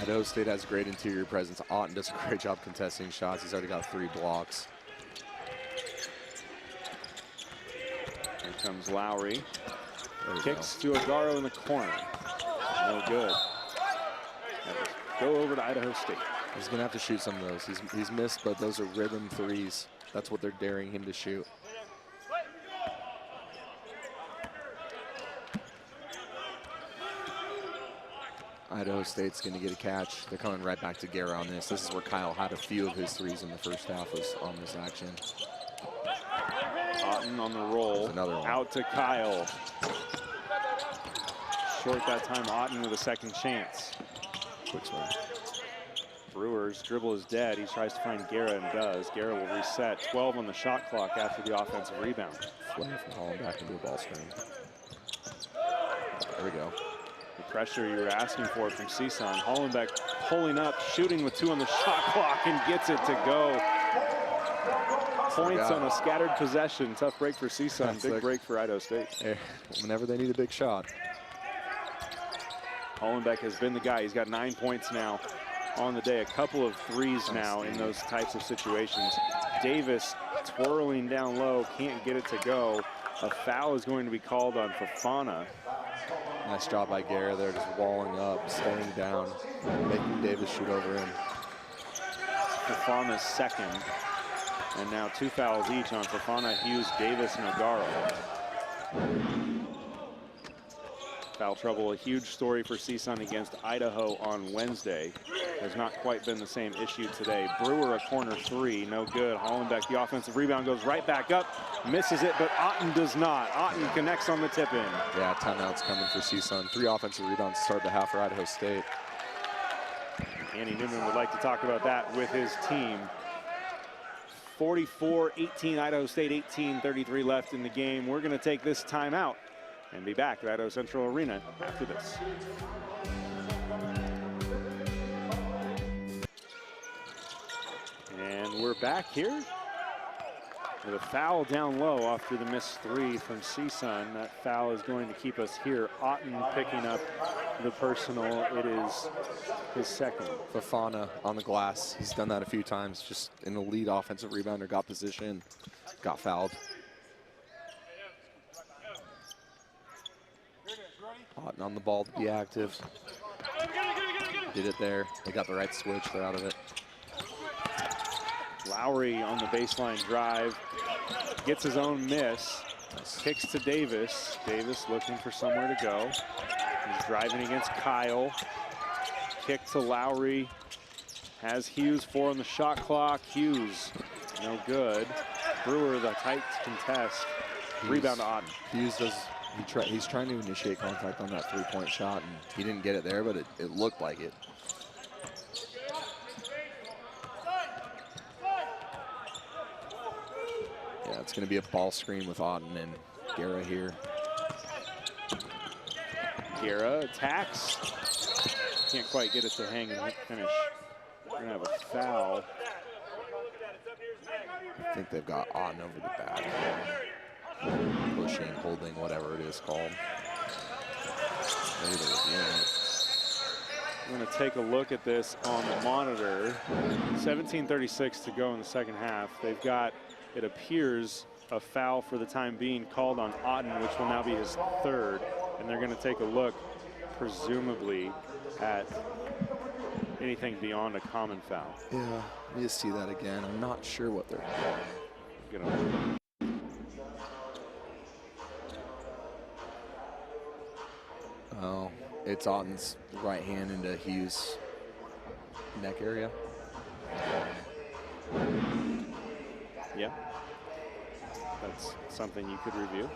Idaho State has great interior presence. Otten does a great job contesting shots. He's already got 3 blocks. Here comes Lowry. Kicks to Agaro in the corner. No good. Go over to Idaho State. He's going to have to shoot some of those. He's missed, but those are rhythm threes. That's what they're daring him to shoot. Idaho State's going to get a catch. They're coming right back to Guerra on this. This is where Kyle had a few of his threes in the first half was on this action. Otten on the roll. There's another one. Out to Kyle. Short that time. Otten with a second chance. Quick swing. Brewer's dribble is dead. He tries to find Guerra and does. Guerra will reset. 12 on the shot clock after the offensive rebound. Flare from Hollenbeck into a ball screen. There we go. The pressure you were asking for from CSUN. Hollenbeck pulling up, shooting with 2 on the shot clock, and gets it to go. Points on a scattered possession. Tough break for CSUN. Big break for Idaho State. Hey, whenever they need a big shot. Hollenbeck has been the guy. He's got 9 points now on the day. A couple of threes now in those types of situations. Davis twirling down low, can't get it to go. A foul is going to be called on Fofana. Nice job by Guerra there, just walling up, staying down, making Davis shoot over him. Fofana's second. And now 2 fouls each on Fofana, Hughes, Davis, and Ogaro. Foul trouble, a huge story for CSUN against Idaho on Wednesday. Has not quite been the same issue today. Brewer, a corner 3, no good. Hollenbeck, the offensive rebound, goes right back up, misses it, but Otten does not. Otten connects on the tip-in. Yeah, timeout's coming for CSUN. 3 offensive rebounds to start the half for Idaho State. Andy Newman would like to talk about that with his team. 44-18, Idaho State 18-33 left in the game. We're going to take this timeout and be back at Idaho Central Arena after this. And we're back here with a foul down low after the missed 3 from CSUN. That foul is going to keep us here. Otten picking up the personal. It is his second. Fofana on the glass. He's done that a few times. Just in the lead offensive rebounder, got position, got fouled. Otten on the ball to be active. Did it there. They got the right switch. They're out of it. Lowry on the baseline drive. Gets his own miss. Kicks to Davis. Davis looking for somewhere to go. He's driving against Kyle. Kick to Lowry. Has Hughes 4 on the shot clock. Hughes, no good. Brewer, the tight contest. Rebound to Otten. Hughes does. He's trying to initiate contact on that 3-point shot, and he didn't get it there, but it looked like it. Yeah, it's going to be a ball screen with Otten and Guerra here. Guerra attacks. Can't quite get it to hang and finish. We're going to have a foul. I think they've got Otten over the back. Pushing, holding, whatever it is called. Maybe they're reviewing it. I'm going to take a look at this on the monitor. 17:36 to go in the second half. They've got, it appears, a foul for the time being called on Otten, which will now be his 3rd. And they're going to take a look, presumably, at anything beyond a common foul. Yeah, let me just see that again. I'm not sure what they're calling. Oh, it's Otten's right hand into Hughes' neck area. Yeah, that's something you could review.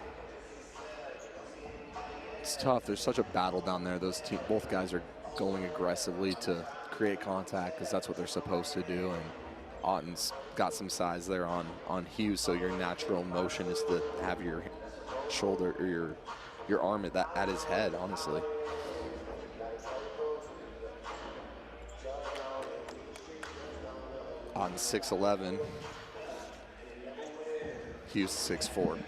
It's tough. There's such a battle down there. Both guys are going aggressively to create contact because that's what they're supposed to do. And Otten's got some size there on Hughes, so your natural motion is to have your shoulder or your arm at his head, honestly. On 6'11", Hughes 6'4".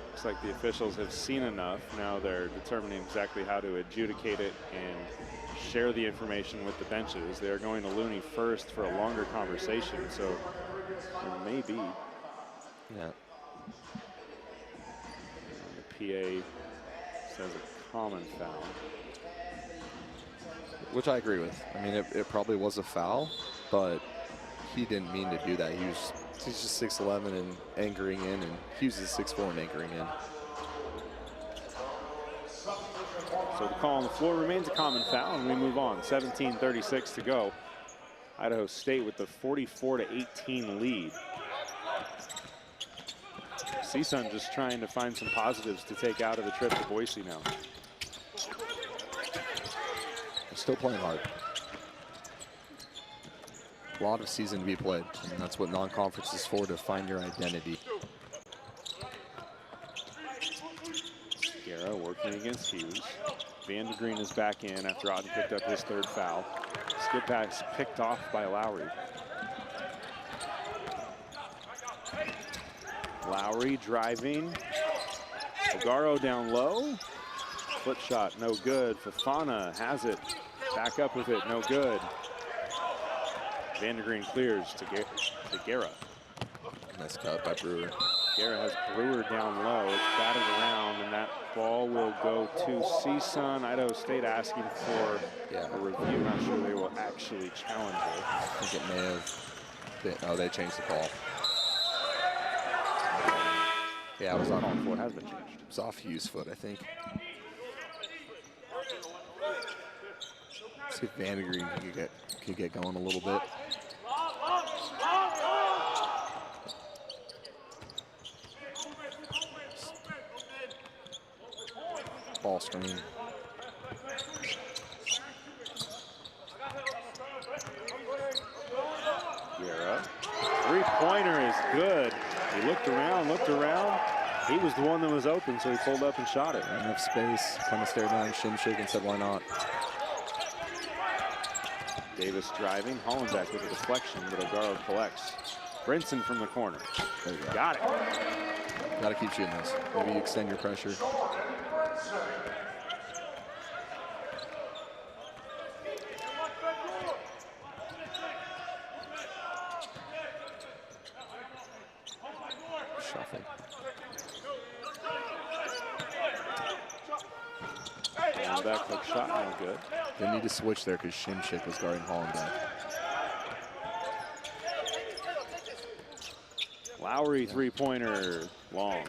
Looks like the officials have seen enough. Now they're determining exactly how to adjudicate it and share the information with the benches. They're going to Looney first for a longer conversation, so it may be. Yeah. PA says a common foul. Which I agree with. I mean, it probably was a foul, but he didn't mean to do that. He's just 6'11" and anchoring in, and Hughes is 6'4" and anchoring in. So the call on the floor remains a common foul, and we move on. 17:36 to go. Idaho State with the 44-18 lead. CSUN just trying to find some positives to take out of the trip to Boise now. They're still playing hard. A lot of season to be played, and that's what non-conference is for, to find your identity. Guerra working against Hughes. Van de Green is back in after Otten picked up his 3rd foul. Skip pass picked off by Lowry. Lowry driving. Ogaro down low. Flip shot, no good. Fofana has it. Back up with it, no good. Van de Green clears to Guerra. Nice cut by Brewer. Guerra has Brewer down low. It's batted around, and that ball will go to CSUN. Idaho State asking for a review. Not sure they will actually challenge it. I think it may have. They changed the call. Yeah, it was off. What has been changed? It was off Hughes' foot, I think. See if Vandergreen could get going a little bit. Ball screen. Guerra. Three-pointer is good. He looked around. He was the one that was open, so he pulled up and shot it. Enough space. Kind of stared down Shimshik and said, why not? Davis driving. Hollenbeck with a deflection, but O'Garo collects. Brinson from the corner. There you go. Got it. Got to keep shooting this. Maybe you extend your pressure. Shuffle. Hollenbeck hook shot, no good. They need to switch there because Shimshik was guarding Hollenbeck. Lowry three-pointer, long.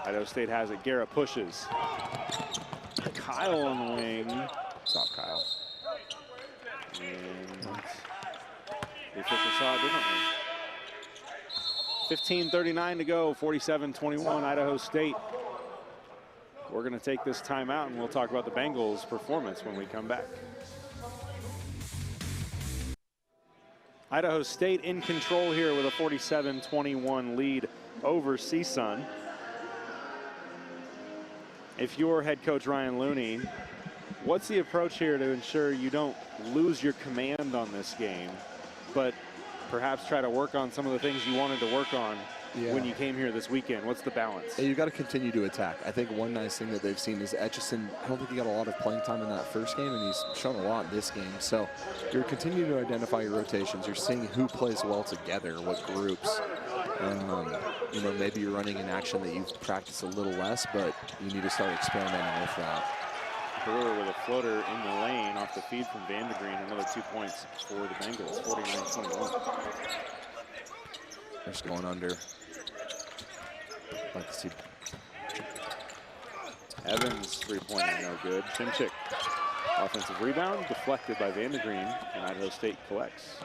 Idaho State has it. Guerra pushes. Kyle on the wing. Stop, Kyle. And the official saw it differently. 15:39 to go, 47-21, Idaho State. We're going to take this timeout, and we'll talk about the Bengals' performance when we come back. Idaho State in control here with a 47-21 lead over CSUN. If you're head coach Ryan Looney, what's the approach here to ensure you don't lose your command on this game, but perhaps try to work on some of the things you wanted to work on when you came here this weekend? What's the balance? You've got to continue to attack. I think one nice thing that they've seen is Etchison. I don't think he got a lot of playing time in that first game, and he's shown a lot in this game. So you're continuing to identify your rotations. You're seeing who plays well together, what groups. You know, maybe you're running an action that you've practiced a little less, but you need to start experimenting with that. Brewer with a floater in the lane off the feed from Vandergreen. Another 2 points for the Bengals, 49-21. They're just going under. Like to see Evans three-pointer, no good. Shimshik, offensive rebound, deflected by Vandergreen, and Idaho State collects.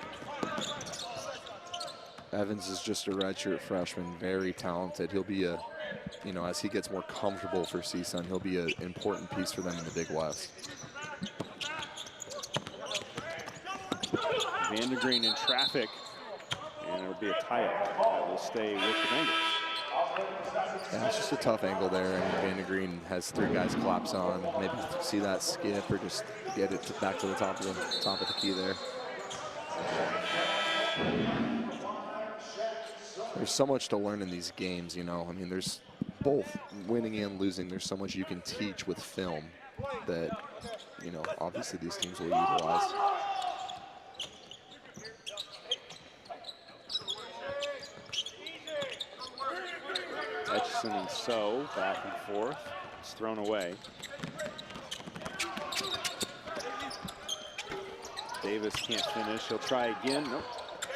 Evans is just a redshirt freshman, very talented. He'll be a, you know, as he gets more comfortable for CSUN, he'll be an important piece for them in the Big West. Vandergreen in traffic, and it'll be a tie-up that will stay with the Bengals. Yeah, it's just a tough angle there, and Vandergreen has three guys collapse on. Maybe see that skip or just get it back to the top of the key there. There's so much to learn in these games, you know. I mean, there's both winning and losing. There's so much you can teach with film that, you know, obviously these teams will utilize. Etchison and So back and forth. It's thrown away. Davis can't finish. He'll try again. Nope.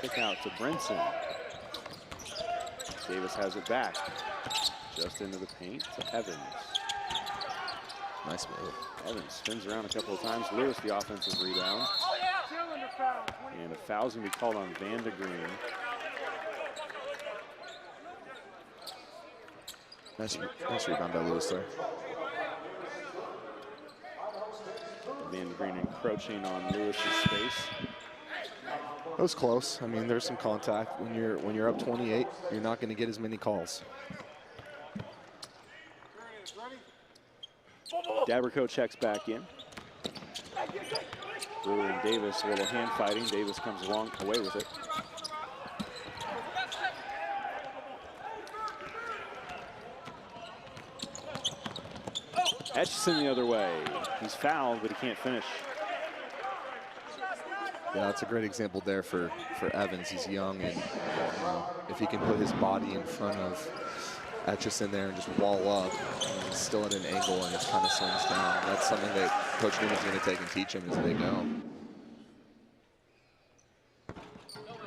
Kick out to Brinson. Davis has it back. Just into the paint to Evans. Nice move. Evans spins around a couple of times. Lewis the offensive rebound. And a foul's going to be called on Vandergreen. Nice rebound by Lewis there. Vandergreen encroaching on Lewis's space. It was close. I mean, there's some contact. When you're up 28, you're not going to get as many calls. Daberco checks back in. Brewer and Davis, a little hand fighting. Davis comes along away with it. Etchison the other way. He's fouled, but he can't finish. Yeah, that's a great example there for Evans. He's young, and if he can put his body in front of Etchison there and just wall up, and he's still at an angle and just kind of slings down. That's something that Coach Newman's going to take and teach him as they go.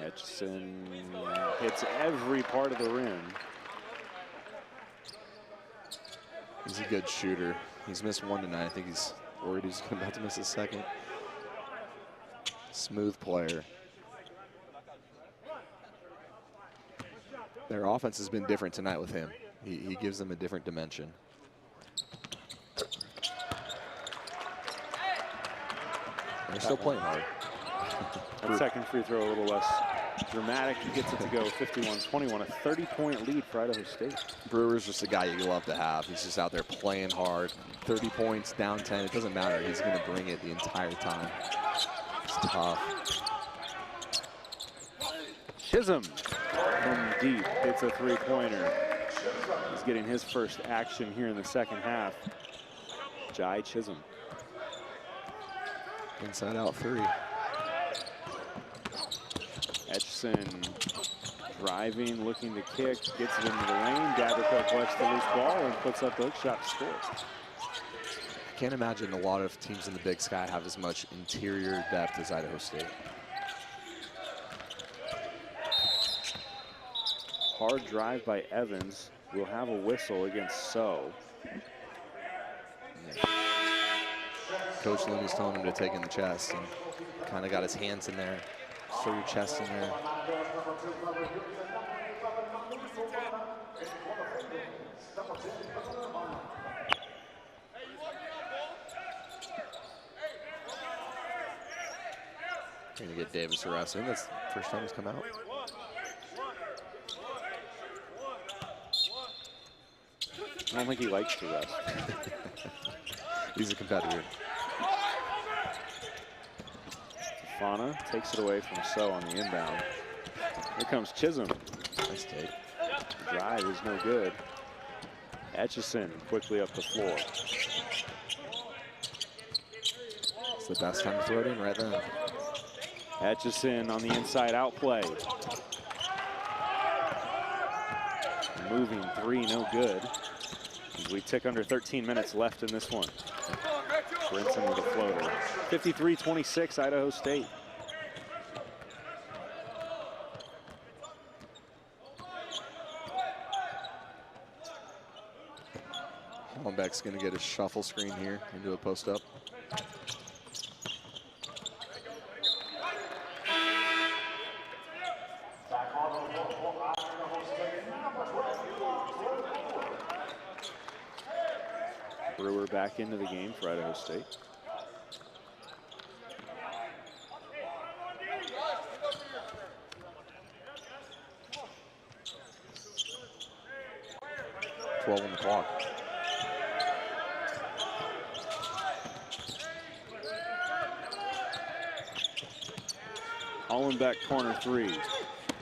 Etchison hits every part of the rim. He's a good shooter. He's missed one tonight. I think he's worried he's about to miss a second. Smooth player. Their offense has been different tonight with him. He gives them a different dimension. They're still playing hard. That second free throw a little less dramatic. He gets it to go 51-21, a 30-point lead for Idaho State. Brewer's just a guy you love to have. He's just out there playing hard. 30 points, down 10, it doesn't matter. He's going to bring it the entire time. It's tough. Chisholm from deep hits a three-pointer. He's getting his first action here in the second half. Jai Chisholm. Inside out three. Etchison driving, looking to kick, gets it into the lane. Davico collects the loose ball and puts up the hook shot to score. I can't imagine a lot of teams in the Big Sky have as much interior depth as Idaho State. Hard drive by Evans. We'll have a whistle against So. Yeah. Coach Looney's telling him to take in the chest and kind of got his hands in there. Throw your chest in there. Going to get Davis arrested. That's the first time he's come out. I don't think he likes to rest. He's a competitor. Fana takes it away from So on the inbound. Here comes Chisholm. Nice take. The drive is no good. Etchison quickly up the floor. It's the best time to throw it in right then. Etchison on the inside out play. Moving three, no good. As we tick under 13 minutes left in this one. Brinson with a floater. 53-26, Idaho State. Hollenbeck's going to get a shuffle screen here into a post up. Brewer back into the game for Idaho State. On the clock. Hollenbeck corner three.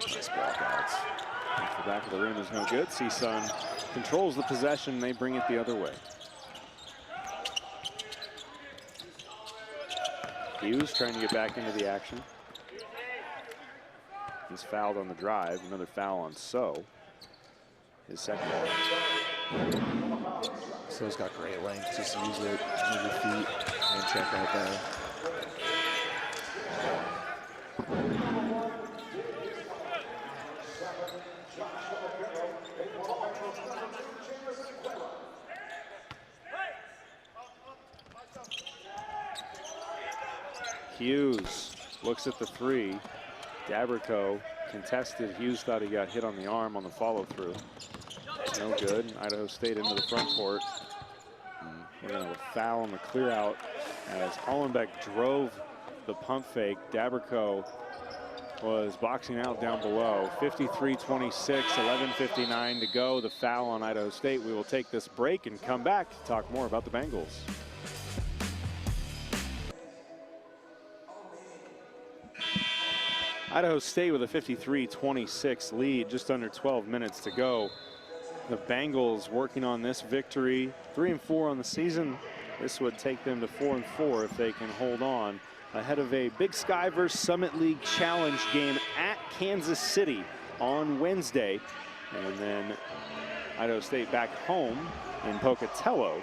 Nice block outs. Off the back of the rim is no good. CSUN controls the possession. They bring it the other way. Hughes trying to get back into the action. He's fouled on the drive. Another foul on So. His second one. So's got great length. Just use it, move your feet, and check right there. Hughes looks at the three. Dabrico contested. Hughes thought he got hit on the arm on the follow-through. No good. Idaho State into the front court. We're going to have a foul on the clear out as Hollenbeck drove the pump fake. Dabrico was boxing out down below. 53-26, 11:59 to go. The foul on Idaho State. We will take this break and come back to talk more about the Bengals. Idaho State with a 53-26 lead, just under 12 minutes to go. The Bengals working on this victory, 3-4 on the season. This would take them to 4-4 if they can hold on, ahead of a Big Sky vs. Summit League Challenge game at Kansas City on Wednesday. And then Idaho State back home in Pocatello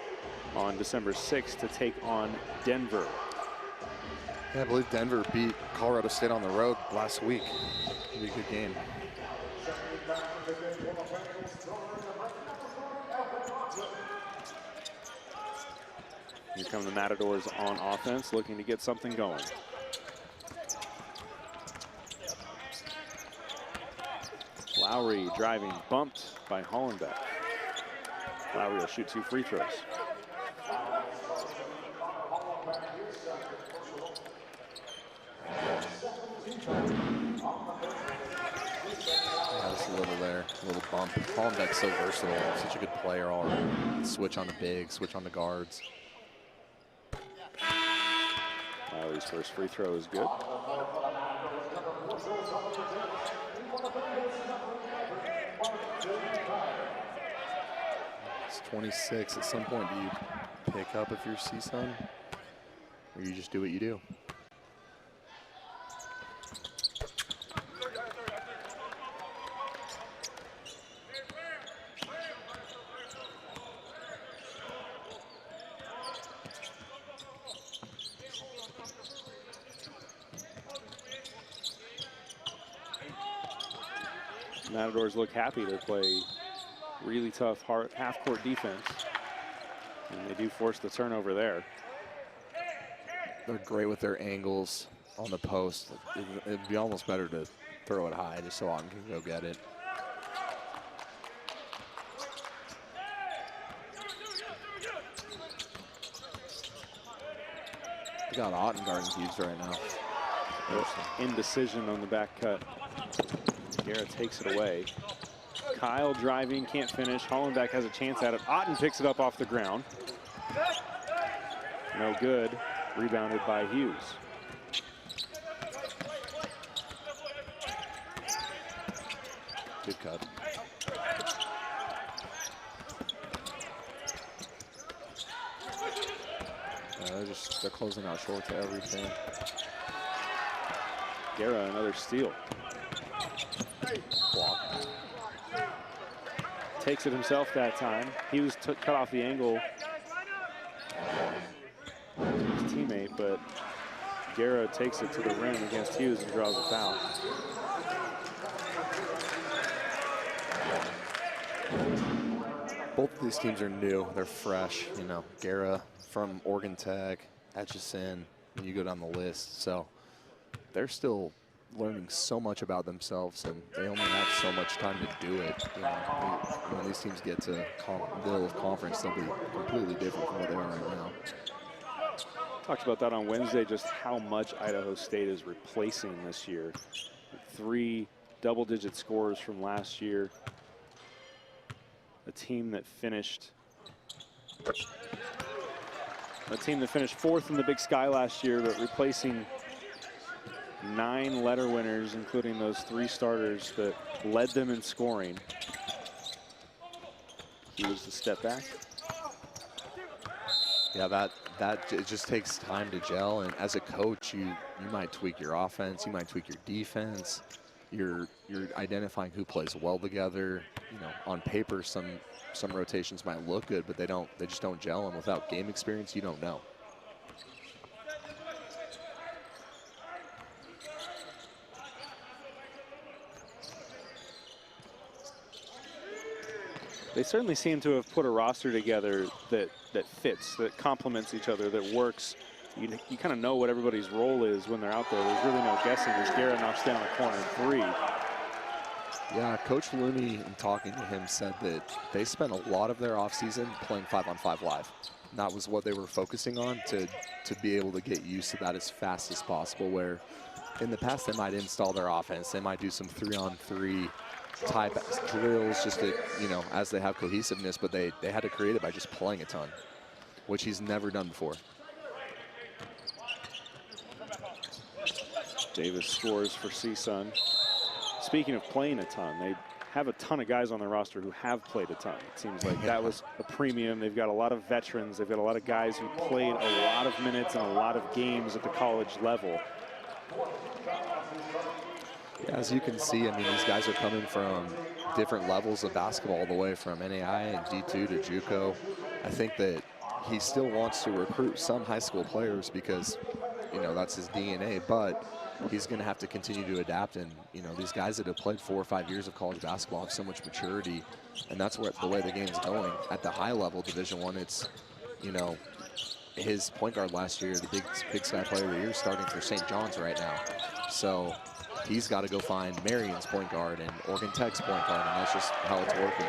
on December 6th to take on Denver. Yeah, I believe Denver beat Colorado State on the road last week. It'll be a good game. Here come the Matadors on offense, looking to get something going. Lowry driving, bumped by Hollenbeck. Lowry will shoot 2 free throws. Yeah, just a little there, a little bump. Hollenbeck's so versatile, such a good player already. Switch on the big, switch on the guards. Lowry's first free throw is good. It's 26. At some point, do you pick up if you're CSUN? Or you just do what you do? Matadors look happy to play really tough half-court defense. And they do force the turnover there. They're great with their angles on the post. It'd be almost better to throw it high just so Otten can go get it. We got Otten guarding Hughes right now. Indecision on the back cut. Guerra takes it away. Kyle driving, can't finish. Hollenbeck has a chance at it. Otten picks it up off the ground. No good. Rebounded by Hughes. Good cut. They're closing out short to everything. Guerra, another steal. Block. Takes it himself that time. He was cut off the angle. His teammate, but Guerra takes it to the rim against Hughes and draws a foul. Both of these teams are new. They're fresh. You know, Guerra from Oregon Tech, Etchison, and you go down the list. So they're still learning so much about themselves, and they only have so much time to do it. You know, when these teams get to middle of conference, they'll be completely different from what they are right now. Talked about that on Wednesday, just how much Idaho State is replacing this year. 3 double-digit scores from last year. A team that finished 4th in the Big Sky last year, but replacing 9 letter winners, including those 3 starters that led them in scoring. Hughes to step back. Yeah, that it just takes time to gel, and as a coach, you might tweak your offense, you might tweak your defense. You're identifying who plays well together. You know, on paper, some rotations might look good, but they just don't gel, and without game experience, you don't know. They certainly seem to have put a roster together that fits, that complements each other, that works. You kind of know what everybody's role is when they're out there. There's really no guessing as Guerra knocks down a corner 3. Yeah, Coach Looney, in talking to him, said that they spent a lot of their offseason playing 5-on-5 live. And that was what they were focusing on to be able to get used to that as fast as possible, where in the past they might install their offense. They might do some 3-on-3 type drills just to, you know, as they have cohesiveness, but they had to create it by just playing a ton, which he's never done before. Davis scores for CSUN. Speaking of playing a ton, they have a ton of guys on their roster who have played a ton. It seems like that was a premium. They've got a lot of veterans. They've got a lot of guys who played a lot of minutes and a lot of games at the college level. Yeah, as you can see, I mean, these guys are coming from different levels of basketball, all the way from NAI and D2 to JUCO. I think that he still wants to recruit some high school players because you know, that's his DNA, but he's going to have to continue to adapt. And, you know, these guys that have played 4 or 5 years of college basketball have so much maturity, and that's where the way the game's going. At the high level, Division I, it's, you know, his point guard last year, the Big Sky Player of the Year, starting for St. John's right now. So he's got to go find Marion's point guard and Oregon Tech's point guard, and that's just how it's working.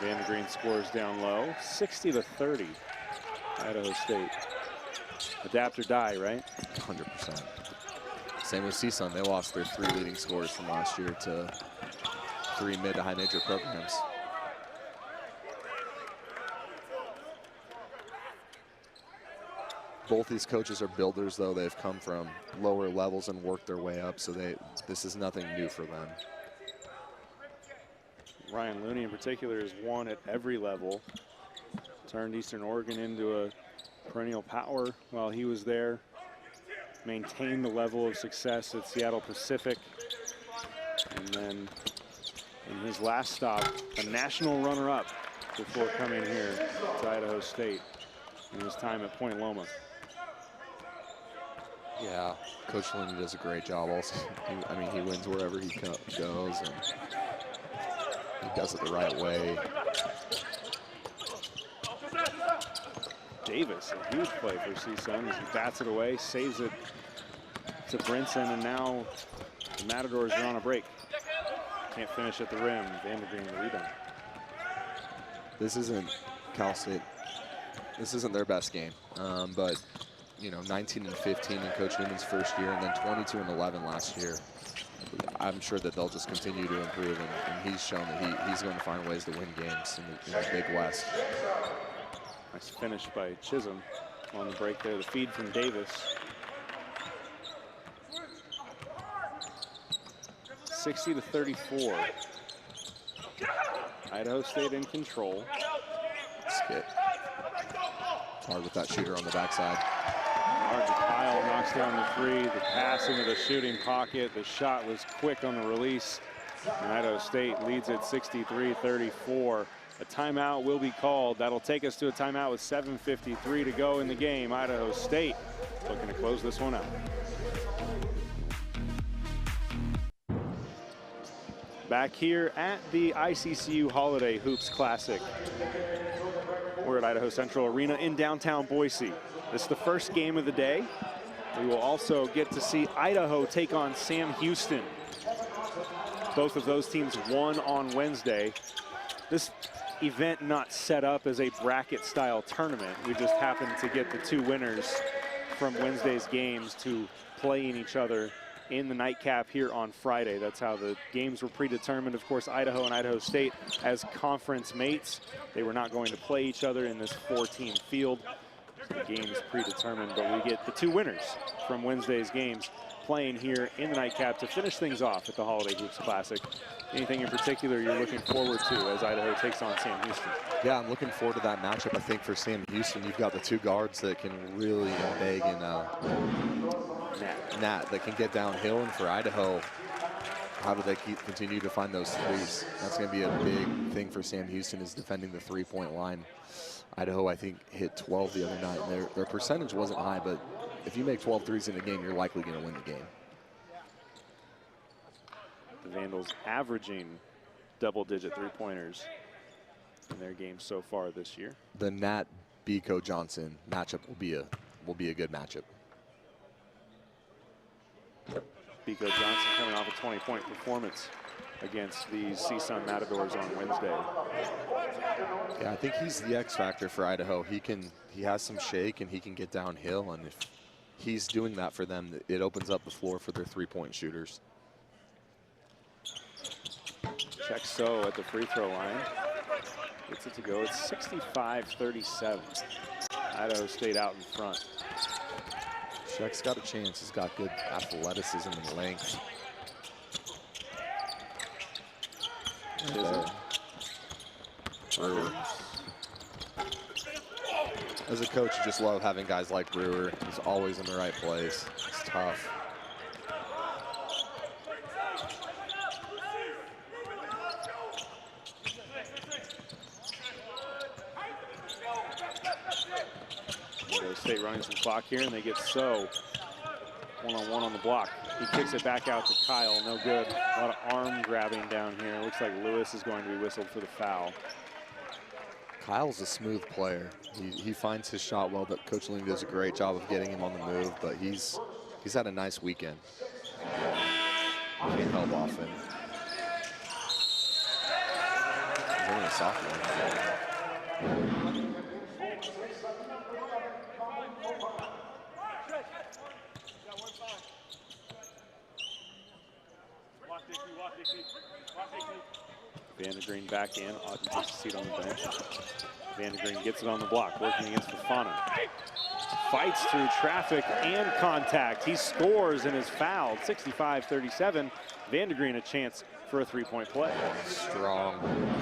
Vandergreen scores down low, 60-30, Idaho State. Adapt or die, right? 100%. Same with CSUN. They lost their 3 leading scorers from last year to 3 mid to high major programs. Both these coaches are builders, though. They've come from lower levels and worked their way up, so this is nothing new for them. Ryan Looney in particular has won at every level. Turned Eastern Oregon into a perennial power while he was there. Maintained the level of success at Seattle Pacific. And then in his last stop, a national runner-up before coming here to Idaho State in his time at Point Loma. Yeah, Coach Looney does a great job also. I mean, he wins wherever he goes, and he does it the right way. Davis, a huge play for CSUN as he bats it away, saves it to Brinson, and now the Matadors are on a break. Can't finish at the rim. Vandergreen the rebound. This isn't Cal State. This isn't their best game, but you know, 19-15 in Coach Newman's first year, and then 22-11 last year. I'm sure that they'll just continue to improve, and he's shown that he's going to find ways to win games in the Big West. Nice finish by Chisholm on the break there. The feed from Davis. 60-34. Idaho State in control. Skip. It's hard with that shooter on the backside. Hard to Kyle knocks down the 3. The pass into the shooting pocket. The shot was quick on the release. And Idaho State leads it 63-34. A timeout will be called. That'll take us to a timeout with 7:53 to go in the game. Idaho State looking to close this one out. Back here at the ICCU Holiday Hoops Classic. We're at Idaho Central Arena in downtown Boise. This is the first game of the day. We will also get to see Idaho take on Sam Houston. Both of those teams won on Wednesday. This event not set up as a bracket-style tournament. We just happened to get the 2 winners from Wednesday's games to play in each other in the nightcap here on Friday. That's how the games were predetermined. Of course, Idaho and Idaho State as conference mates. They were not going to play each other in this 4-team field. So the game's predetermined, but we get the 2 winners from Wednesday's games playing here in the nightcap to finish things off at the Holiday Hoops Classic. Anything in particular you're looking forward to as Idaho takes on Sam Houston? Yeah, I'm looking forward to that matchup. I think for Sam Houston, you've got the 2 guards that can really beg and Nat that can get downhill, and for Idaho, how do they continue to find those threes? That's going to be a big thing for Sam Houston, is defending the 3-point line. Idaho, I think, hit 12 the other night, and their percentage wasn't high, but if you make 12 threes in a game, you're likely going to win the game. The Vandals averaging double-digit 3-pointers in their games so far this year. The Nat Biko Johnson matchup will be a good matchup. Biko Johnson coming off a 20-point performance against the CSUN Matadors on Wednesday. Yeah, I think he's the X factor for Idaho. He has some shake and he can get downhill, and if he's doing that for them, it opens up the floor for their 3-point shooters. Check So at the free throw line. Gets it to go. It's 65-37. Idaho State out in front. Sheck's got a chance. He's got good athleticism and length. Brewer. As a coach, you just love having guys like Brewer. He's always in the right place. It's tough. State running some clock here, and they get so one-on-one on the block. He kicks it back out to Kyle, no good. A lot of arm grabbing down here. Looks like Lewis is going to be whistled for the foul. Kyle's a smooth player. He finds his shot well, but Coach Ling does a great job of getting him on the move, but he's had a nice weekend. Can't help often. He's only a sophomore. Vandergreen back in. Auden takes a seat on the bench. Vandergreen gets it on the block, working against Fofana. Fights through traffic and contact. He scores and is fouled. 65-37. Vandergreen a chance for a three-point play. Strong.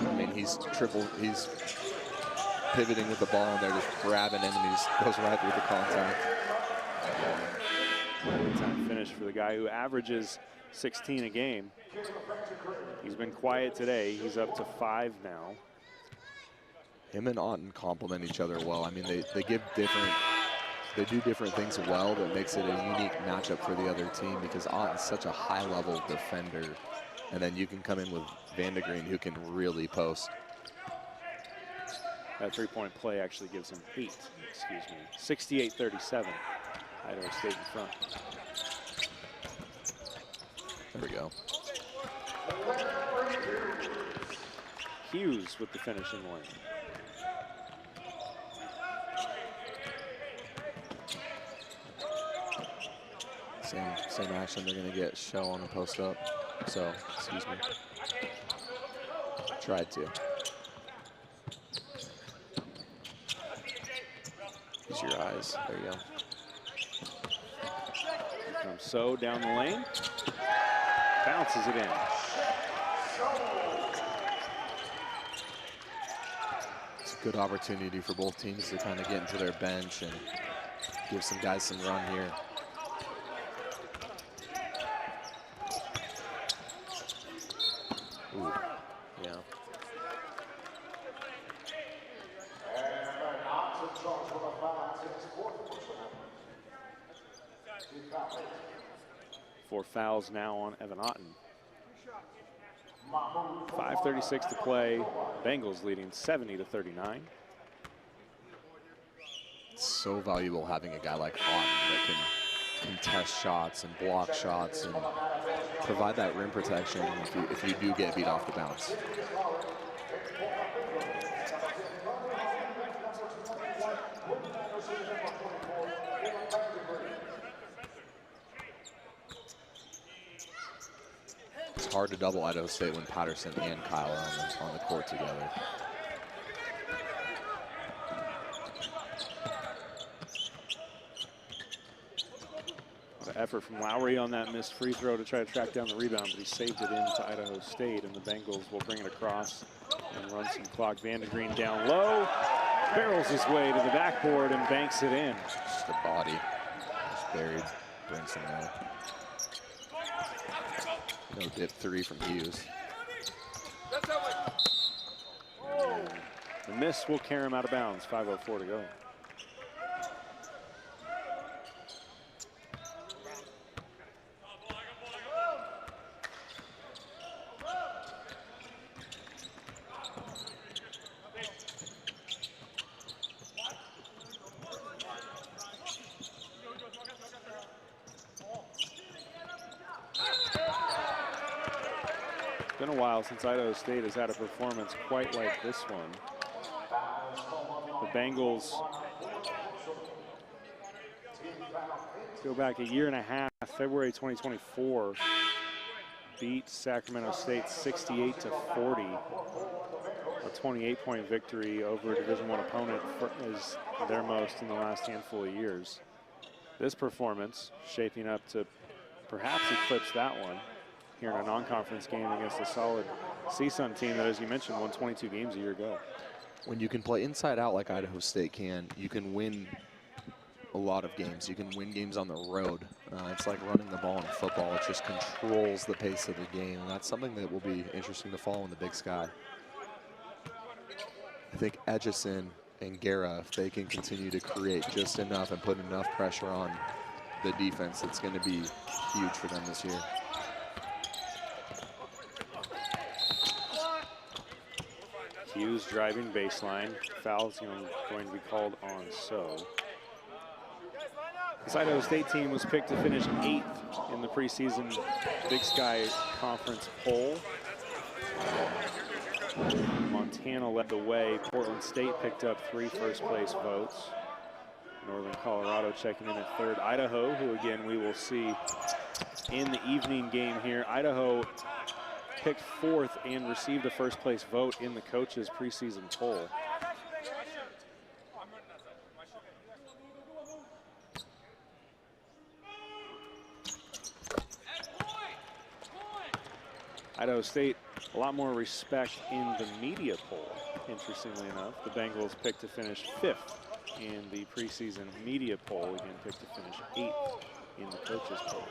I mean, he's pivoting with the ball, and they're just grabbing him, and he goes right through the contact. Time finish for the guy who averages 16 a game. He's been quiet today. He's up to 5 now. Him and Auden complement each other well. I mean, they do different things well that makes it a unique matchup for the other team, because Auden's such a high-level defender, and then you can come in with Vandergreen, who can really post. That three-point play actually gives him 8, excuse me. 68-37. Idaho State in front. There we go. Hughes with the finishing one. Same action they're going to get. Shell on the post up. So, excuse me. Tried to. Use your eyes. There you go. Here comes So down the lane. Bounces it in. It's a good opportunity for both teams to kind of get into their bench and give some guys some run here. Ooh, yeah. Four fouls now on Evan Otten. 5:36 to play. Bengals leading 70-39. It's so valuable having a guy like Otten that can contest shots and block shots and provide that rim protection if you do get beat off the bounce. It's hard to double Idaho State when Patterson and Kyle are on the court together. Effort from Lowry on that missed free throw to try to track down the rebound, but he saved it into Idaho State, and the Bengals will bring it across and run some clock. Vandergreen down low, barrels his way to the backboard and banks it in. Just a body, just buried, Brinson there. No dip three from Hughes. The miss will carry him out of bounds. 5:04 to go. Been a while since Idaho State has had a performance quite like this one. The Bengals go back a year and a half, February 2024, beat Sacramento State 68-40. A 28-point victory over a Division I opponent is their most in the last handful of years. This performance shaping up to perhaps eclipse that one here in a non-conference game against a solid CSUN team that, as you mentioned, won 22 games a year ago. When you can play inside out like Idaho State can, you can win a lot of games. You can win games on the road. It's like running the ball in football. It just controls the pace of the game, and that's something that will be interesting to follow in the Big Sky. I think Edgison and Guerra, if they can continue to create just enough and put enough pressure on the defense, it's going to be huge for them this year. Hughes driving baseline. Foul's going to be called on So. This Idaho State team was picked to finish 8th in the preseason Big Sky Conference poll. Montana led the way. Portland State picked up 3 first-place votes. Northern Colorado checking in at 3rd. Idaho, who again we will see in the evening game here. Idaho picked 4th and received a first-place vote in the coaches' preseason poll. Idaho State, a lot more respect in the media poll, interestingly enough. The Bengals picked to finish 5th in the preseason media poll. Again, picked to finish 8th in the coaches poll.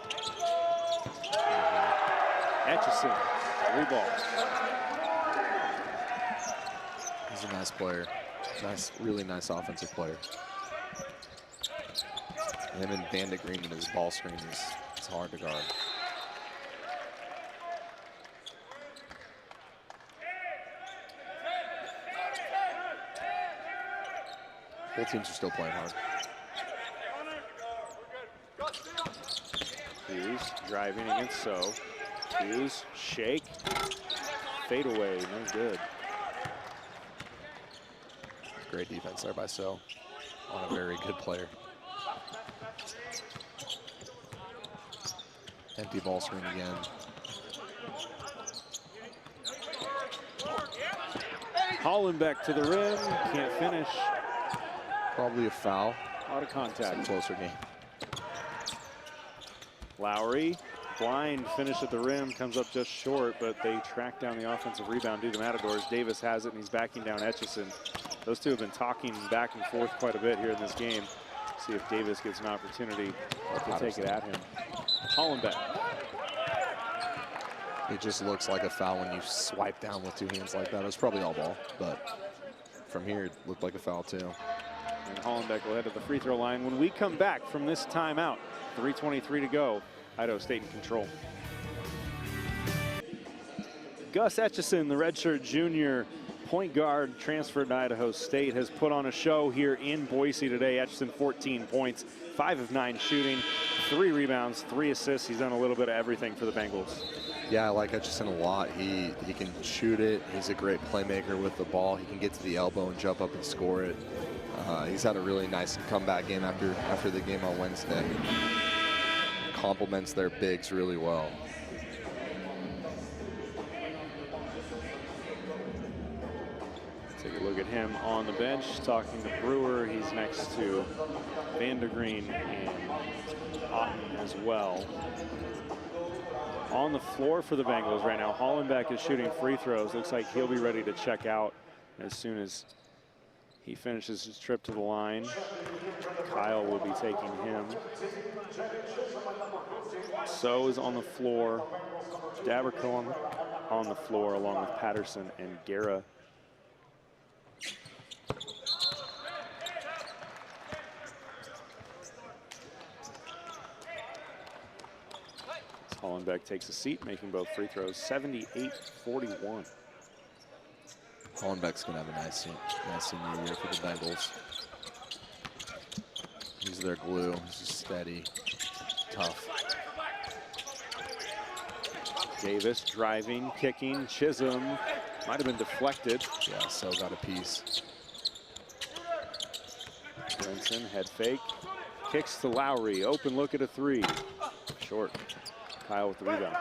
Etchison, 3 balls. He's a nice player. Really nice offensive player. Him and Bandit Green in his ball screen is hard to guard. Both teams are still playing hard. Hughes driving against So. Hughes, shake, fade away, no good. Great defense there by So on a very good player. Empty ball screen again. Hollenbeck to the rim, can't finish. Probably a foul. Out of contact. It's a closer game. Lowry, blind finish at the rim, comes up just short, but they track down the offensive rebound due to Matadors. Davis has it, and he's backing down Etchison. Those two have been talking back and forth quite a bit here in this game. See if Davis gets an opportunity to take it at him. Hollenbeck. It just looks like a foul when you swipe down with 2 hands like that. It was probably all ball, but from here it looked like a foul too. And Hollenbeck will head to the free throw line. When we come back from this timeout, 3:23 to go, Idaho State in control. Gus Etchison, the redshirt junior point guard transferred to Idaho State, has put on a show here in Boise today. Etchison 14 points, 5 of 9 shooting, 3 rebounds, 3 assists. He's done a little bit of everything for the Bengals. Yeah, I like Etchison a lot. He can shoot it. He's a great playmaker with the ball. He can get to the elbow and jump up and score it. He's had a really nice comeback game after the game on Wednesday. Complements their bigs really well. Take a look at him on the bench talking to Brewer. He's next to Vandergreen and Otten as well. On the floor for the Bengals right now, Hollenbeck is shooting free throws. Looks like he'll be ready to check out as soon as he finishes his trip to the line. Kyle will be taking him. So is on the floor. Daberco on the floor along with Patterson and Guerra. Hollenbeck takes a seat, making both free throws, 78-41. Hollenbeck's going to have a nice senior year for the Bengals. He's their glue. He's just steady, tough. Davis driving, kicking, Chisholm. Might have been deflected. Yeah, So got a piece. Brinson, head fake. Kicks to Lowry. Open look at a 3. Short. Kyle with the rebound.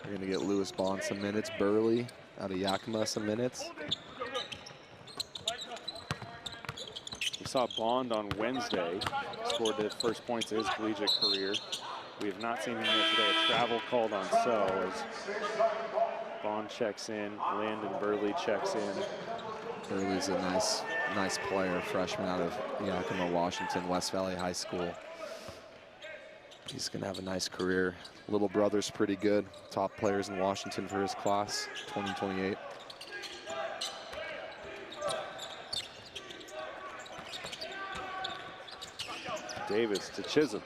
We're going to get Lewis Bond some minutes. Burley out of Yakima some minutes. We saw Bond on Wednesday. Scored the first points of his collegiate career. We have not seen him yet today. A travel called on So as Bond checks in. Landon Burley checks in. Burley's a nice player, freshman out of Yakima, Washington, West Valley High School. He's going to have a nice career. Little brother's pretty good. Top players in Washington for his class, 2028. Davis to Chisholm.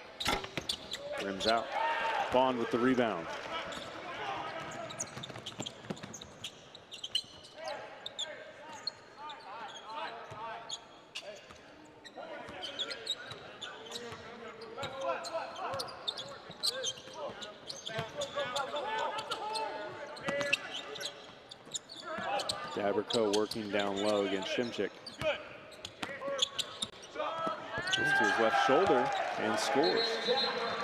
Rims out. Bond with the rebound. Daberco working down low against Shimchick. Goes to his left shoulder and scores.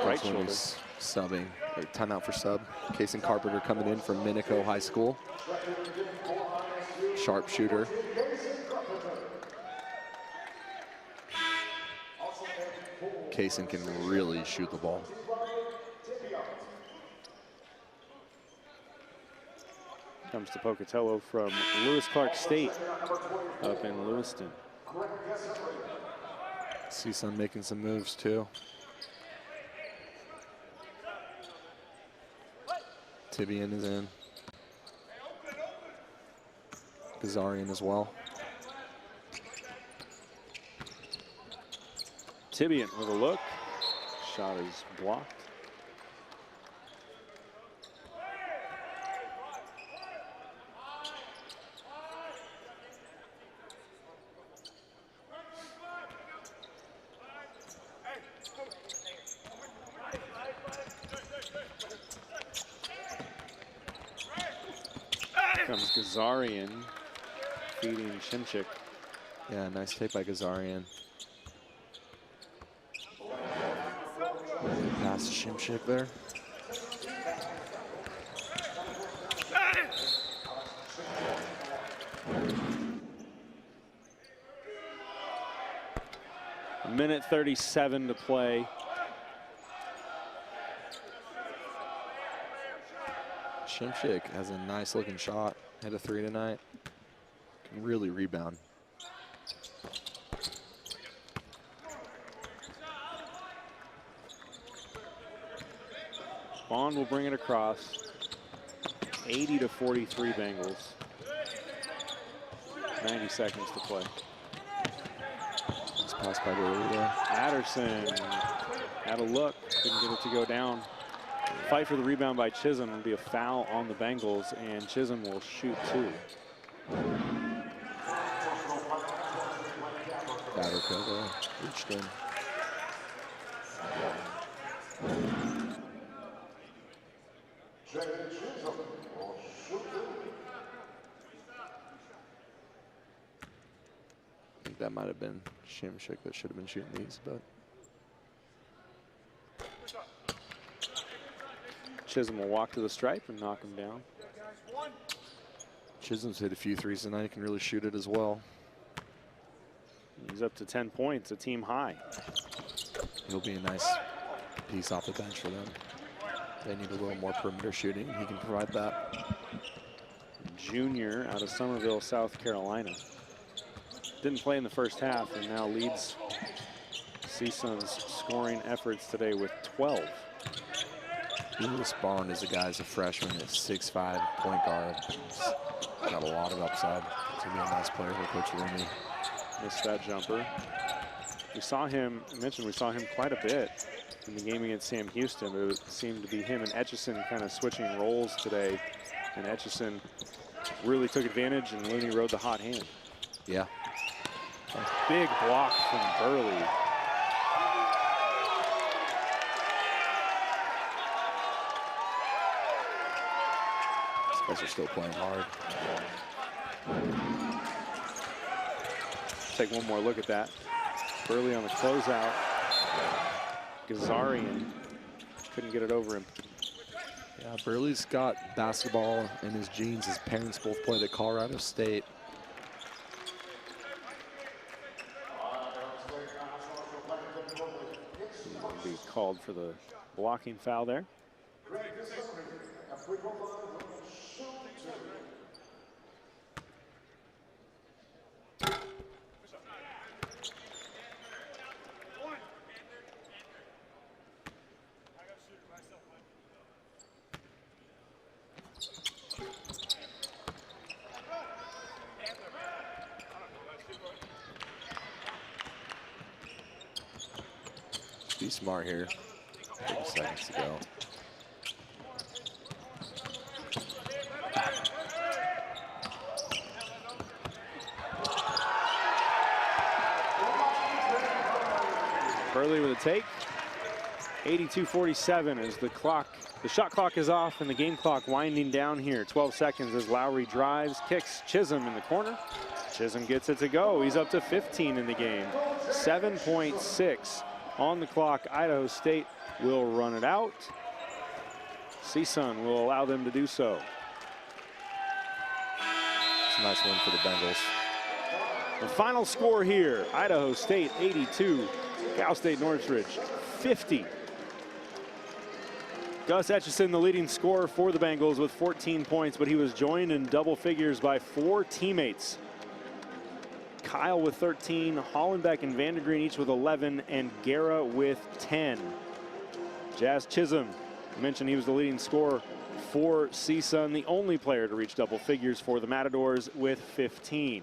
Right shoulder. Subbing, or timeout for sub. Kason Carpenter coming in from Minico High School. Sharpshooter. Kason can really shoot the ball. Comes to Pocatello from Lewis Clark State up in Lewiston. CSUN making some moves too. Tibian is in. Gazarian as well. Tibian with a look. Shot is blocked. Comes Gazarian feeding Shimchick. Yeah, nice take by Gazarian. Pass to Shimchick there. A minute 37 to play. Shimchick has a nice looking shot. Hit a 3 tonight. Can really rebound. Bond will bring it across. 80 to 43 Bengals. 90 seconds to play. It's passed by Burley there. Patterson had a look, couldn't get it to go down. Fight for the rebound by Chisholm. Will be a foul on the Bengals, and Chisholm will shoot 2. Daberco reached in. I think that might have been Shimchick that should have been shooting these, but Chisholm will walk to the stripe and knock him down. Chisholm's hit a few threes tonight. He can really shoot it as well. He's up to 10 points, a team high. He'll be a nice piece off the bench for them. They need a little more perimeter shooting. He can provide that. Junior out of Somerville, South Carolina. Didn't play in the first half and now leads CSUN's scoring efforts today with 12. Lewis Bond is a guy as a freshman at 6'5", point guard. He's got a lot of upside. He's going to be a nice player for Coach Rooney. Missed that jumper. We saw him, I mentioned we saw him quite a bit in the game against Sam Houston. It seemed to be him and Etchison kind of switching roles today. And Etchison really took advantage and Looney rode the hot hand. Yeah. A big block from Burley. These guys are still playing hard. Take one more look at that. Burley on the closeout. Gazarian couldn't get it over him. Yeah, Burley's got basketball in his genes. His parents both played at Colorado State. Be called for the blocking foul there. Be smart here. 30 seconds to go. Burley with a take. 82-47 as the shot clock is off and the game clock winding down here. 12 seconds as Lowry drives, kicks Chisholm in the corner. Chisholm gets it to go. He's up to 15 in the game. 7.6 on the clock. Idaho State will run it out. CSUN will allow them to do so. It's a nice win for the Bengals. The final score here, Idaho State 82, Cal State Northridge 50. Gus Etchison, the leading scorer for the Bengals with 14 points, but he was joined in double figures by 4 teammates. Kyle with 13, Hollenbeck and Vandergreen each with 11, and Guerra with 10. Jazz Chisholm, I mentioned he was the leading scorer for CSUN, the only player to reach double figures for the Matadors with 15.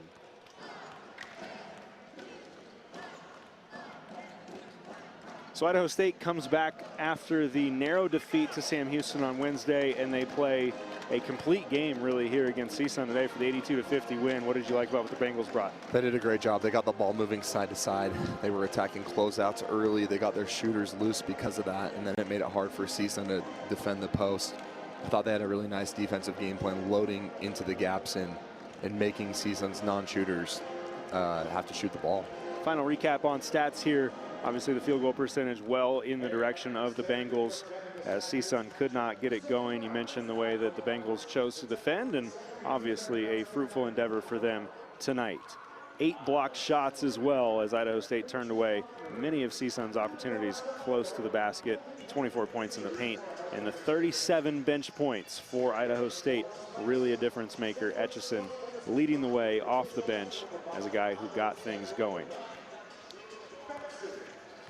So Idaho State comes back after the narrow defeat to Sam Houston on Wednesday, and they play a complete game really here against CSUN today for the 82-50 win. What did you like about what the Bengals brought? They did a great job. They got the ball moving side to side. They were attacking closeouts early. They got their shooters loose because of that, and then it made it hard for CSUN to defend the post. I thought they had a really nice defensive game plan, loading into the gaps and making CSUN's non-shooters have to shoot the ball. Final recap on stats here. Obviously the field goal percentage well in the direction of the Bengals as CSUN could not get it going. You mentioned the way that the Bengals chose to defend, and obviously a fruitful endeavor for them tonight. 8 blocked shots as well as Idaho State turned away many of CSUN's opportunities close to the basket. 24 points in the paint, and the 37 bench points for Idaho State, really a difference maker. Etchison leading the way off the bench as a guy who got things going.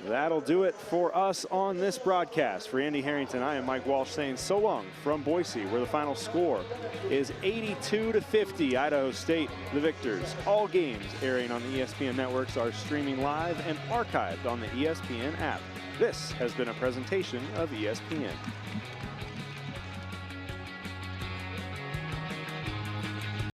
That'll do it for us on this broadcast. For Andy Harrington, I am Mike Walsh saying so long from Boise, where the final score is 82-50. Idaho State, the victors. All games airing on the ESPN networks are streaming live and archived on the ESPN app. This has been a presentation of ESPN.